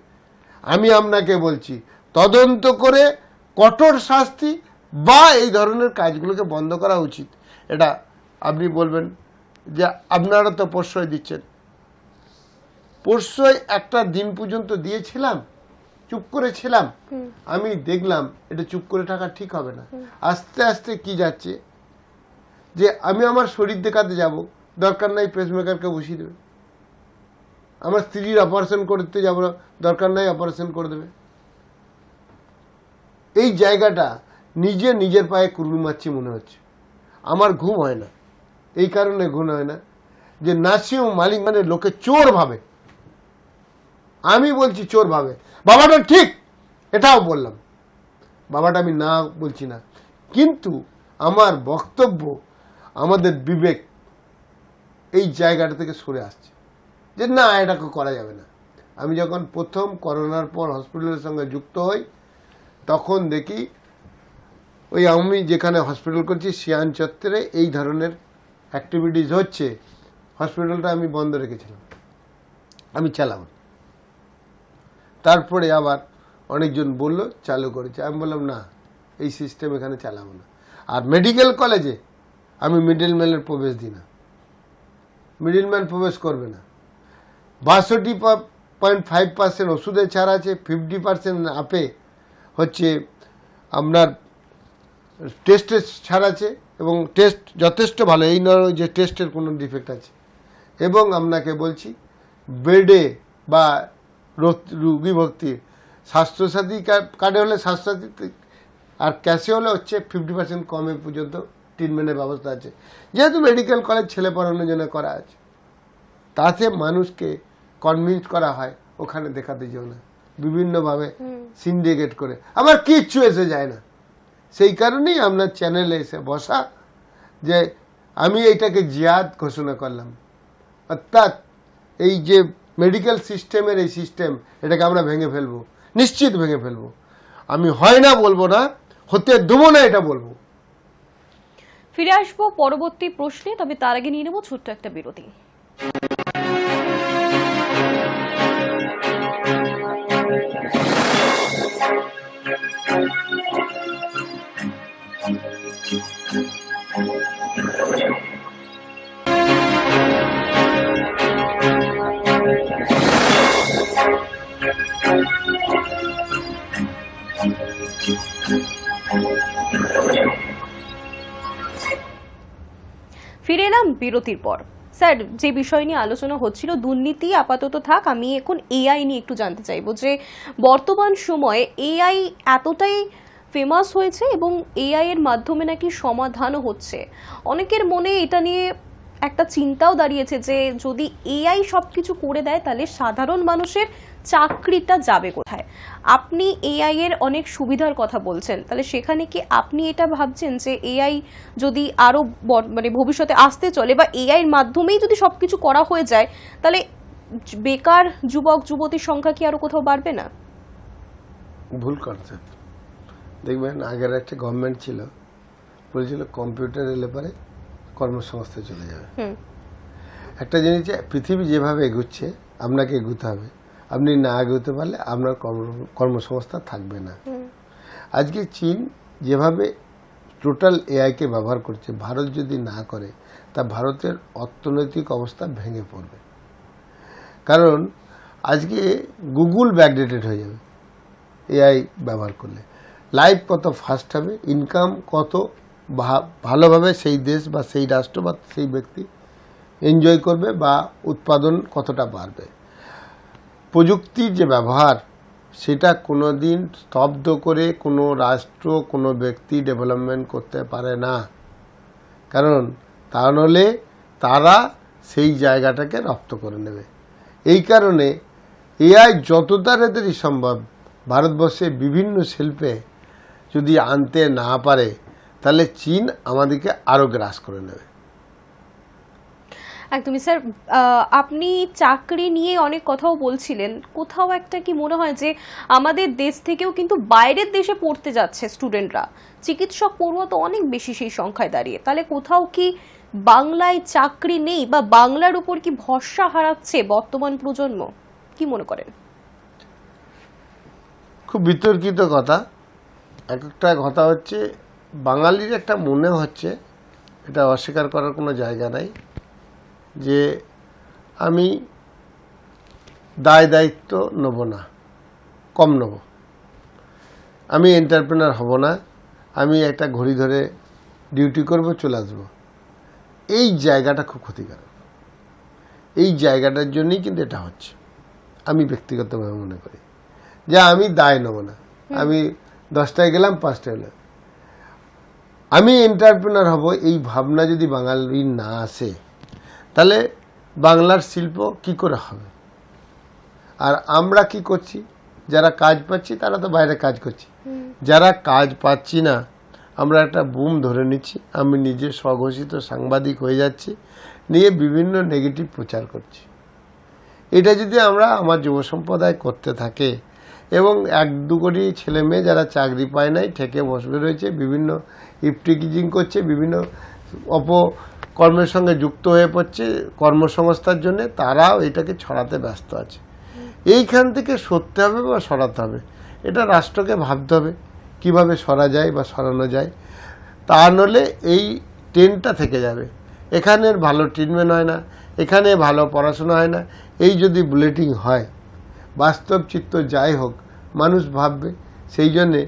আমি আপনাকে বলছি, তদন্ত করে কঠোর শাস্তি বা এই ধরনের কাজগুলোকে বন্ধ করা উচিত। এটা আপনি বলবেন যে আপনারা তো প্রশ্রয় দিচ্ছেন, প্রশ্রয় একটা দিন পর্যন্ত দিয়েছিলাম, চুপ করেছিলাম। আমি দেখলাম এটা চুপ করে থাকা ঠিক হবে না। আস্তে আস্তে কি যাচ্ছে যে আমি আমার শরীর দেখাতে যাব, দরকার নাই পেসমেকারকে বসিয়ে দেবে। আমার স্ত্রীর অপারেশন করতে যাব না, দরকার নাই অপারেশন করে দেবে। এই জায়গাটা নিজের পায়ে কুড়ুল মারছি মনে হচ্ছে। আমার ঘুম হয় না, এই কারণে ঘুম হয় না যে নার্সিংহোম মালিক মানে লোকে চোর ভাবে। আমি বলছি চোর ভাবে, বাবাটা ঠিক, এটাও বললাম, বাবাটা আমি না বলছি না, কিন্তু আমার বক্তব্য আমাদের বিবেক এই জায়গাটা থেকে সরে আসছে যে না, এটাকে করা যাবে না। আমি যখন প্রথম করোনার পর হসপিটালের সঙ্গে যুক্ত হই, তখন দেখি ওই আমি যেখানে হসপিটাল করছি শিয়ান চত্বরে এই ধরনের অ্যাক্টিভিটিস হচ্ছে। হসপিটালটা আমি বন্ধ রেখেছিলাম, আমি চালাম। তারপরে আবার অনেকজন বলল চালু করেছে, আমি বললাম না, এই সিস্টেম এখানে চালাবো না। আর মেডিকেল কলেজে আমি মিডলম্যানের প্রবেশ দিই না, মিডলম্যান প্রবেশ করবে না। 62.5% ওষুধে ছাড় আছে, 50% আপে হচ্ছে আপনার টেস্টের ছাড় আছে, এবং টেস্ট যথেষ্ট ভালো, এই নয় যে টেস্টের কোনো ডিফেক্ট আছে। এবং আপনাকে বলছি বেডে বা রুগী ভর্তির স্বাস্থ্যসাথী কার্ডে হলে স্বাস্থ্যসাথী, আর ক্যাশে হলে হচ্ছে 50% কমে পর্যন্ত ট্রিটমেন্টের ব্যবস্থা আছে। যেহেতু মেডিকেল কলেজ ছেলে পড়ানোর জন্য করা আছে, তাতে মানুষকে কনভিন্স করা হয় ওখানে দেখাতে যেও না, বিভিন্নভাবে সিন্ডিকেট করে। আমার কিচ্ছু এসে যায় না। সেই কারণেই আপনার চ্যানেলে এসে বসা, যে আমি এইটাকে জিহাদ ঘোষণা করলাম। অর্থাৎ এই যে মেডিকেল সিস্টেমের এই সিস্টেম, এটাকে আমরা ভেঙে ফেলবো, নিশ্চিত ভেঙে ফেলবো। আমি হয় না বলবো না, হতে দেবো না এটা বলবো। ফিরে আসবো পরবর্তী প্রশ্নে, তবে তার আগে নিয়ে নেব ছোট্ট একটা বিরতি। ফিরে এলাম বিরতির পর। স্যার, যে বিষয় নিয়ে আলোচনা হচ্ছিল দুর্নীতি আপাতত থাক, আমি এখন এআই নিয়ে একটু জানতে চাইবো যে বর্তমান সময়ে এআই এতটাই ফেমাস হয়েছে এবং এআই এর মাধ্যমে নাকি সমাধানও হচ্ছে। অনেকের মনে এটা নিয়ে একটা চিন্তাও দাঁড়িয়েছে যে যদি এআই সবকিছু করে দেয় তাহলে সাধারণ মানুষের চাকরিটা যাবে কোথায়। আপনি এআই এর অনেক সুবিধার কথা বলছেন, তাহলে সেখানে কি আপনি এটা ভাবছেন যে এআই যদি আরো মানে ভবিষ্যতে আসতে চলে বা এআই এর মাধ্যমেই যদি সবকিছু করা হয়ে যায়, তাহলে বেকার যুবক যুবতীর সংখ্যা কি আরো কোথাও বাড়বে না? ভুল কনসেপ্ট। দেখবেন আগের একটা গভর্নমেন্ট ছিল, বলেছিল কম্পিউটার এলে পরে কর্মসংস্থান চলে যাবে। একটা জিনিস যে পৃথিবী যেভাবে এগুচ্ছে আপনাকে এগুতে হবে, আপনি না এগোতে পারলে আপনার কর্মসংস্থান থাকবে না। আজকে চীন যেভাবে টোটাল এআইকে ব্যবহার করছে, ভারত যদি না করে তা ভারতের অর্থনৈতিক অবস্থা ভেঙে পড়বে। কারণ আজকে গুগল ব্যাকডেটেড হয়ে যাবে এআই ব্যবহার করলে, লাইফ কত ফাস্ট হবে, ইনকাম কত ভালোভাবে সেই দেশ বা সেই রাষ্ট্র বা সেই ব্যক্তি এনজয় করবে বা উৎপাদন কতটা বাড়বে। প্রযুক্তির যে ব্যবহার সেটা কোনো দিন স্তব্ধ করে কোনো রাষ্ট্র কোনো ব্যক্তি ডেভেলপমেন্ট করতে পারে না, কারণ তা নাহলে তারা সেই জায়গাটাকে রপ্ত করে নেবে। এই কারণে এআই যত তাড়াতাড়ি সম্ভব ভারতবর্ষে বিভিন্ন শিল্পে যদি আনতে না পারে তাহলে চীন আমাদেরকে আরও গ্রাস করে নেবে। একদমই স্যার, আপনি চাকরি নিয়ে অনেক কথাও বলছিলেন, কোথাও একটা কি মনে হয় যে আমাদের দেশ থেকেও কিন্তু বাইরের দেশে পড়তে যাচ্ছে স্টুডেন্টরা, চিকিৎসক পড়ুয়া তো অনেক বেশি সেই সংখ্যায় দাঁড়িয়ে, তাহলে কোথাও কি বাংলায় চাকরি নেই বা বাংলার উপর কি ভরসা হারাচ্ছে বর্তমান প্রজন্ম, কি মনে করেন? খুব বিতর্কিত কথা। একটা কথা হচ্ছে বাঙালির একটা মনে হচ্ছে, এটা অস্বীকার করার কোনো জায়গা নাই, যে আমি দায়িত্ব নেব না, কম নেব, আমি এন্টারপ্রেনার হব না, আমি একটা ঘড়ি ধরে ডিউটি করব চলে আসবো। এই জায়গাটা খুব ক্ষতিকারক। এই জায়গাটার জন্যই কিন্তু এটা হচ্ছে। আমি ব্যক্তিগতভাবে মনে করি যে আমি দায় নেব না, আমি 10টায় গেলাম 5টায় এলাম, আমি এন্টারপ্রেনার হব, এই ভাবনা যদি বাঙালির না আসে তাহলে বাংলার শিল্প কি করে হবে? আর আমরা কি করছি, যারা কাজ পাচ্ছি তারা তো বাইরে কাজ করছি, যারা কাজ পাচ্ছি না আমরা একটা বুম ধরে নিচ্ছি, আমি নিজে স্বঘোষিত সাংবাদিক হয়ে যাচ্ছি, নিয়ে বিভিন্ন নেগেটিভ প্রচার করছি। এটা যদি আমরা আমার যুব সম্প্রদায় করতে থাকে এবং 1-2 কোটি ছেলে মেয়ে যারা চাকরি পায় নাই ঠেকে বসবে রয়েছে, বিভিন্ন ইফটিকিজিং করছে, বিভিন্ন অপকর্মের সঙ্গে যুক্ত হয়ে পড়ছে কর্মসংস্থার জন্য, তারাও এটাকে ছড়াতে ব্যস্ত আছে। এইখান থেকে সরতে হবে বা সরাতে হবে, এটা রাষ্ট্রকে ভাবতে হবে কিভাবে সরা যায় বা সরানো যায়। তা নলে এই ট্রেনটা থেকে যাবে, এখানের ভালো ট্রিটমেন্ট হয় না, এখানে ভালো পড়াশোনা হয় না। এই যদি বুলেটিং হয়, বাস্তব চিত্র যাই হোক, মানুষ ভাববে। সেই জন্যে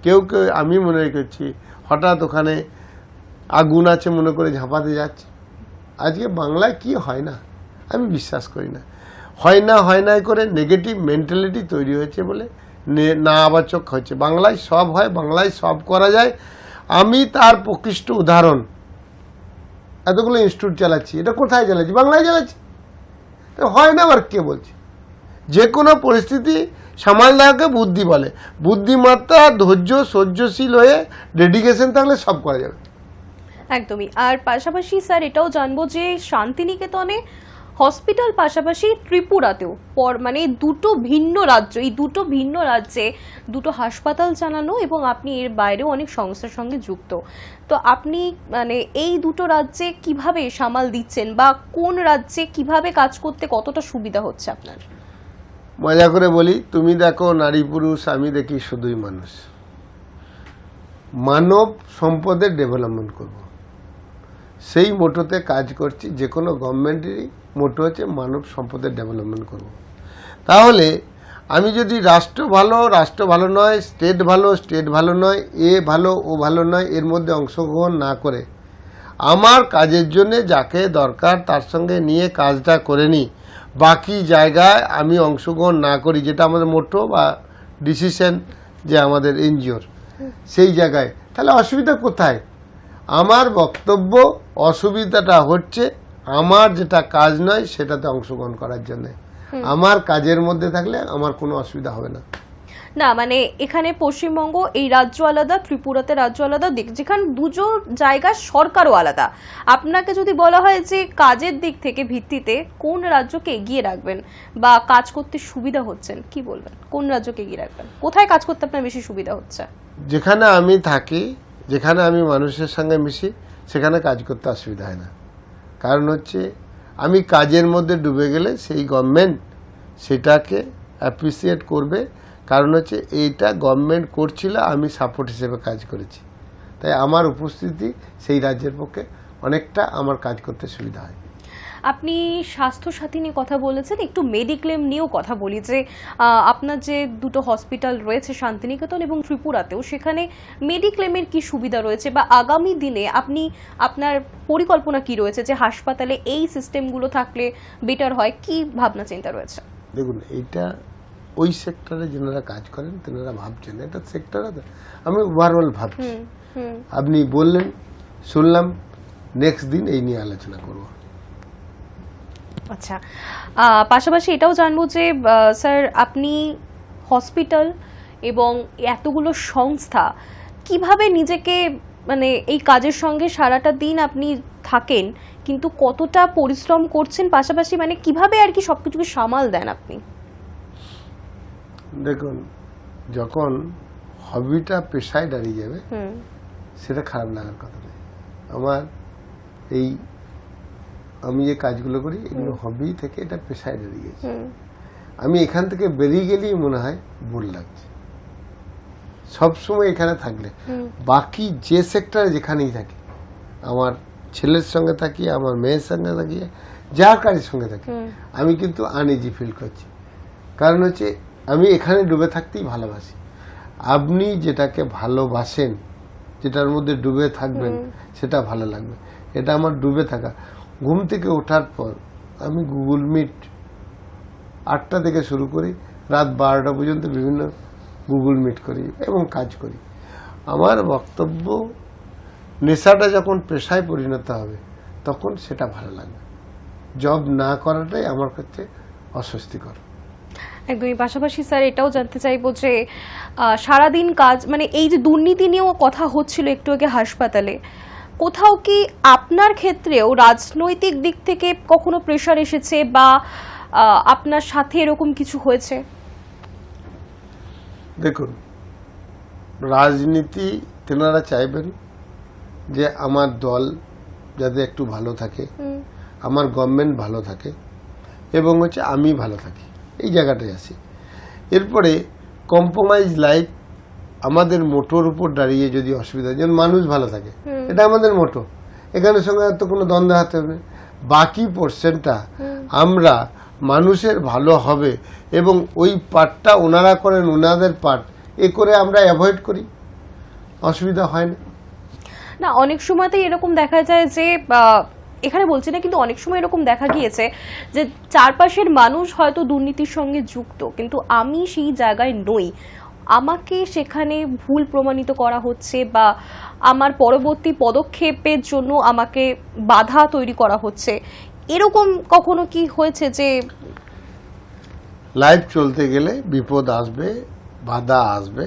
কেউ কেউ, আমি মনে করছি হঠাৎ ওখানে আগুন আছে মনে করে ঝাঁপাতে যাচ্ছে। আজকে বাংলায় কি হয় না আমি বিশ্বাস করি না, হয় না করে নেগেটিভ মেন্টালিটি তৈরি হয়েছে বলে না আবাচক হচ্ছে। বাংলায় সব হয়, বাংলায় সব করা যায়। আমি তার প্রকৃষ্ট উদাহরণ, এতগুলো ইনস্টিটিউট চালাচ্ছি, এটা কোথায় চালাচ্ছি? বাংলায় চালাচ্ছি। হয় না আবার কে বলছে? যে কোনো পরিস্থিতি সামাল দেওয়াকে বুদ্ধি বলে। বুদ্ধিমত্তা, ধৈর্য, সহ্যশীল হয়ে ডেডিকেশন থাকলে সব করা যাবে। একদমই। আর পাশাপাশি স্যার এটাও জানবো যে শান্তিনিকেতনে হসপিটাল পাশাপাশি ত্রিপুরাতেও মানে দুটো ভিন্ন রাজ্য, এই দুটো ভিন্ন রাজ্যে দুটো হাসপাতাল চালানো এবং আপনি এর বাইরেও অনেক সংস্থার সঙ্গে যুক্ত। তো আপনি মানে এই দুটো রাজ্যে কিভাবে সামাল দিচ্ছেন বা কোন রাজ্যে কিভাবে কাজ করতে কতটা সুবিধা হচ্ছে আপনার? মজা করে বলি, তুমি দেখো নারী পুরুষ, আমি দেখি শুধুই মানুষ। মানব সম্পদের ডেভেলপমেন্ট করব, সেই মোটোতে কাজ করছি। যে কোনো গভর্নমেন্টেরই মোটো হচ্ছে মানব সম্পদের ডেভেলপমেন্ট করব। তাহলে আমি যদি রাষ্ট্র ভালো নয়, স্টেট ভালো নয়, এ ভালো ও ভালো নয়, এর মধ্যে অংশগ্রহণ না করে আমার কাজের জন্য যাকে দরকার তার সঙ্গে নিয়ে কাজটা করে নিই, বাকি জায়গায় আমি অংশগ্রহণ না করি, যেটা আমাদের মোটো বা ডিসিশন যে আমাদের এনজিওর, সেই জায়গায়, তাহলে অসুবিধা কোথায়? আমার বক্তব্য, অসুবিধাটা হচ্ছে আমার যেটা কাজ নয় সেটাতে অংশগ্রহণ করার জন্য। আমার কাজের মধ্যে থাকলে আমার কোনো অসুবিধা হবে না। না মানে এখানে পশ্চিমবঙ্গ এই রাজ্য আলাদা, ত্রিপুরাতে রাজ্য আলাদা, যেখানে দুটো জায়গার সরকারও আলাদা। আপনাকে যদি বলা হয় যে কাজের দিক থেকে ভিত্তিতে কোন রাজ্যকে এগিয়ে রাখবেন বা কাজ করতে সুবিধা হচ্ছেন, কি বলবেন? কোন রাজ্যকে এগিয়ে রাখবেন? কোথায় কাজ করতে আপনার বেশি সুবিধা হচ্ছে? যেখানে আমি থাকি, যেখানে আমি মানুষের সঙ্গে মিশি, সেখানে কাজ করতে অসুবিধা হয় না। কারণ হচ্ছে আমি কাজের মধ্যে ডুবে গেলে সেই গভর্নমেন্ট সেটাকে অ্যাপ্রিসিয়েট করবে, কারণ হচ্ছে এইটা গভর্নমেন্ট করছিল, আমি সাপোর্ট হিসেবে কাজ করেছি, তাই আমার উপস্থিতি সেই রাজ্যের পক্ষে অনেকটা আমার কাজ করতে সুবিধা হয়। আপনি স্বাস্থ্যসাথী নিয়ে কথা বলেছেন, একটু মেডিক্লেম নিয়েও কথা বলি যে আপনার যে দুটো হসপিটাল রয়েছে শান্তিনিকেতন এবং ত্রিপুরাতেও, সেখানে মেডিক্লেমের কি সুবিধা রয়েছে বা আগামী দিনে আপনি আপনার পরিকল্পনা কি রয়েছে যে হাসপাতালে এই সিস্টেমগুলো থাকলে বেটার হয়, কি ভাবনা চিন্তা রয়েছে? দেখুন, এইটা ওই সেক্টরে যারা কাজ করেন তেনারা ভাবছেন, এটা সেক্টর আমি ওভারঅল ভাবছি। আপনি বললেন, শুনলাম, নেক্সট দিন এই নিয়ে আলোচনা করব। আচ্ছা, পাশাপাশি এটাও জানবো যে স্যার, আপনি হসপিটাল এবং এতগুলো সংস্থা কিভাবে নিজেকে, মানে এই কাজের সঙ্গে সারাটা দিন আপনি থাকেন, কিন্তু কতটা পরিশ্রম করছেন, পাশাপাশি মানে কিভাবে আর কি সবকিছুকে সামাল দেন আপনি? দেখুন, যখন হবিটা পেশায় দাঁড়িয়ে যাবে সেটা খারাপ লাগার কথা নয়। আমার এই আমি যে কাজগুলো করি এগুলো হবি থেকে এটা পেশায় দাঁড়িয়ে গেছে। আমি এখান থেকে বেরিয়ে গেলেই মনে হয় বোর লাগছে। সবসময় এখানে থাকলে বাকি যে সেক্টরে যেখানেই থাকি, আমার ছেলের সঙ্গে থাকি, আমার মেয়ের সঙ্গে থাকি, যার কাজের সঙ্গে থাকি, আমি কিন্তু আনইজি ফিল করছি। কারণ হচ্ছে আমি এখানে ডুবে থাকতেই ভালোবাসি। আপনি যেটাকে ভালোবাসেন, যেটার মধ্যে ডুবে থাকবেন, সেটা ভালো লাগবে। এটা আমার ডুবে থাকা। ঘুম থেকে ওঠার পর আমি গুগল মিট 8টা থেকে শুরু করি, রাত 12টা পর্যন্ত বিভিন্ন গুগল মিট করি এবং কাজ করি। আমার বক্তব্য, নেশাটা যখন পেশায় পরিণত হবে তখন সেটা ভালো লাগবে। জব না করাটাই আমার কাছে অস্বস্তিকর। একদমই। পাশাপাশি স্যার, এটাও জানতে চাইবো যে সারাদিন কাজ, মানে এই যে দুর্নীতি নিয়েও কথা হচ্ছিল একটু আগে হাসপাতালে, কোথাও কি আপনার ক্ষেত্রেও রাজনৈতিক দিক থেকে কখনো প্রেশার এসেছে বা আপনার সাথে এরকম কিছু হয়েছে? দেখুন, রাজনীতি তেনারা চাইবেন যে আমার দল যাতে একটু ভালো থাকে, আমার গভর্নমেন্ট ভালো থাকে এবং হচ্ছে আমি ভালো থাকি, এই জায়গাটায় আসি। এরপরে কম্প্রোমাইজ লাইফ, আমাদের মোটোর উপর দাঁড়িয়ে যদি অসুবিধা, যেন মানুষ ভালো থাকে, এটা আমাদের মোটো, এখানে সঙ্গে তো কোনো দ্বন্দ্ব হাতে হবে। বাকি পোর্শনটা আমরা মানুষের ভালো হবে এবং ওই পার্টটা ওনারা করেন, ওনাদের পার্ট, এ করে আমরা অ্যাভয়েড করি, অসুবিধা হয় না। না, অনেক সময়তেই এরকম দেখা যায় যে, এখানে বলছি না, কিন্তু অনেক সময় এরকম দেখা গিয়েছে যে চারপাশের মানুষ হয়তো দুর্নীতির সঙ্গে যুক্ত, কিন্তু আমি সেই জায়গায় নই, আমাকে সেখানে ভুল প্রমাণিত করা হচ্ছে বা আমার পরবর্তী পদক্ষেপের জন্য আমাকে বাধা তৈরি করা হচ্ছে। এরকম কখনো কি হয়েছে যে লাইফ চলতে গেলে বিপদ আসবে, বাধা আসবে,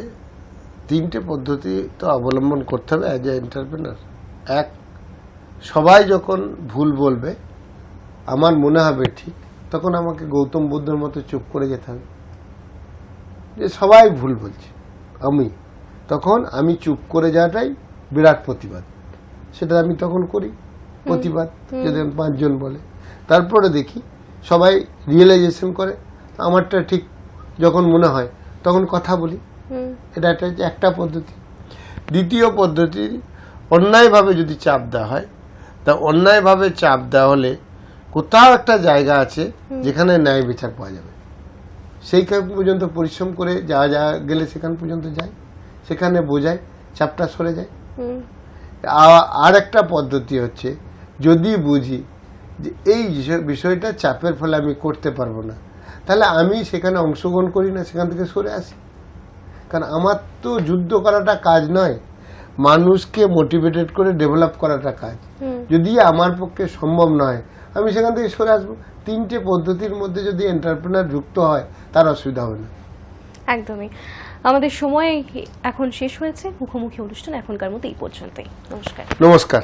3টে পদ্ধতি তো অবলম্বন করতে হবে অ্যাজ এ এন্টারপ্রেনার। এক, সবাই যখন ভুল বলবে, আমার মনে হবে ঠিক, তখন আমাকে গৌতম বুদ্ধের মতো চুপ করে যেতে হবে, যে সবাই ভুল বলছে, তখন আমি চুপ করে যাওয়াটাই বিরাট প্রতিবাদ। সেটা আমি তখন করি প্রতিবাদ, যদি 5 জন বলে। তারপরে দেখি সবাই রিয়েলাইজেশন করে, আমারটা ঠিক যখন মনে হয় তখন কথা বলি। এটা একটা পদ্ধতি। দ্বিতীয় পদ্ধতি, অন্যায়ভাবে যদি চাপ দেওয়া হয়, তা অন্যায়ভাবে চাপ দেওয়া হলে কোথাও একটা জায়গা আছে যেখানে ন্যায় বিচার পাওয়া যাবে, সেইখান পর্যন্ত পরিশ্রম করে যা গেলে সেখান পর্যন্ত যায়, সেখানে বোঝায়, চাপটা সরে যায়। আর একটা পদ্ধতি হচ্ছে, যদি বুঝি যে এই বিষয়টা চাপের ফলে আমি করতে পারবো না, তাহলে আমি সেখানে অংশগ্রহণ করি না, সেখান থেকে সরে আসি। কারণ আমার তো যুদ্ধ করাটা কাজ নয়, মানুষকে মোটিভেটেড করে ডেভেলপ করাটা কাজ। যদি আমার পক্ষে সম্ভব নয়, আমি সেখান থেকে সরে আসবো। 3টে পদ্ধতির মধ্যে যদি এন্টারপ্রেনার যুক্ত হয়, তার অসুবিধা হবে না। একদমই। আমাদের সময় এখন শেষ হয়েছে। মুখোমুখি অনুষ্ঠান এখনকার মতো এই পর্যন্তই। নমস্কার। নমস্কার।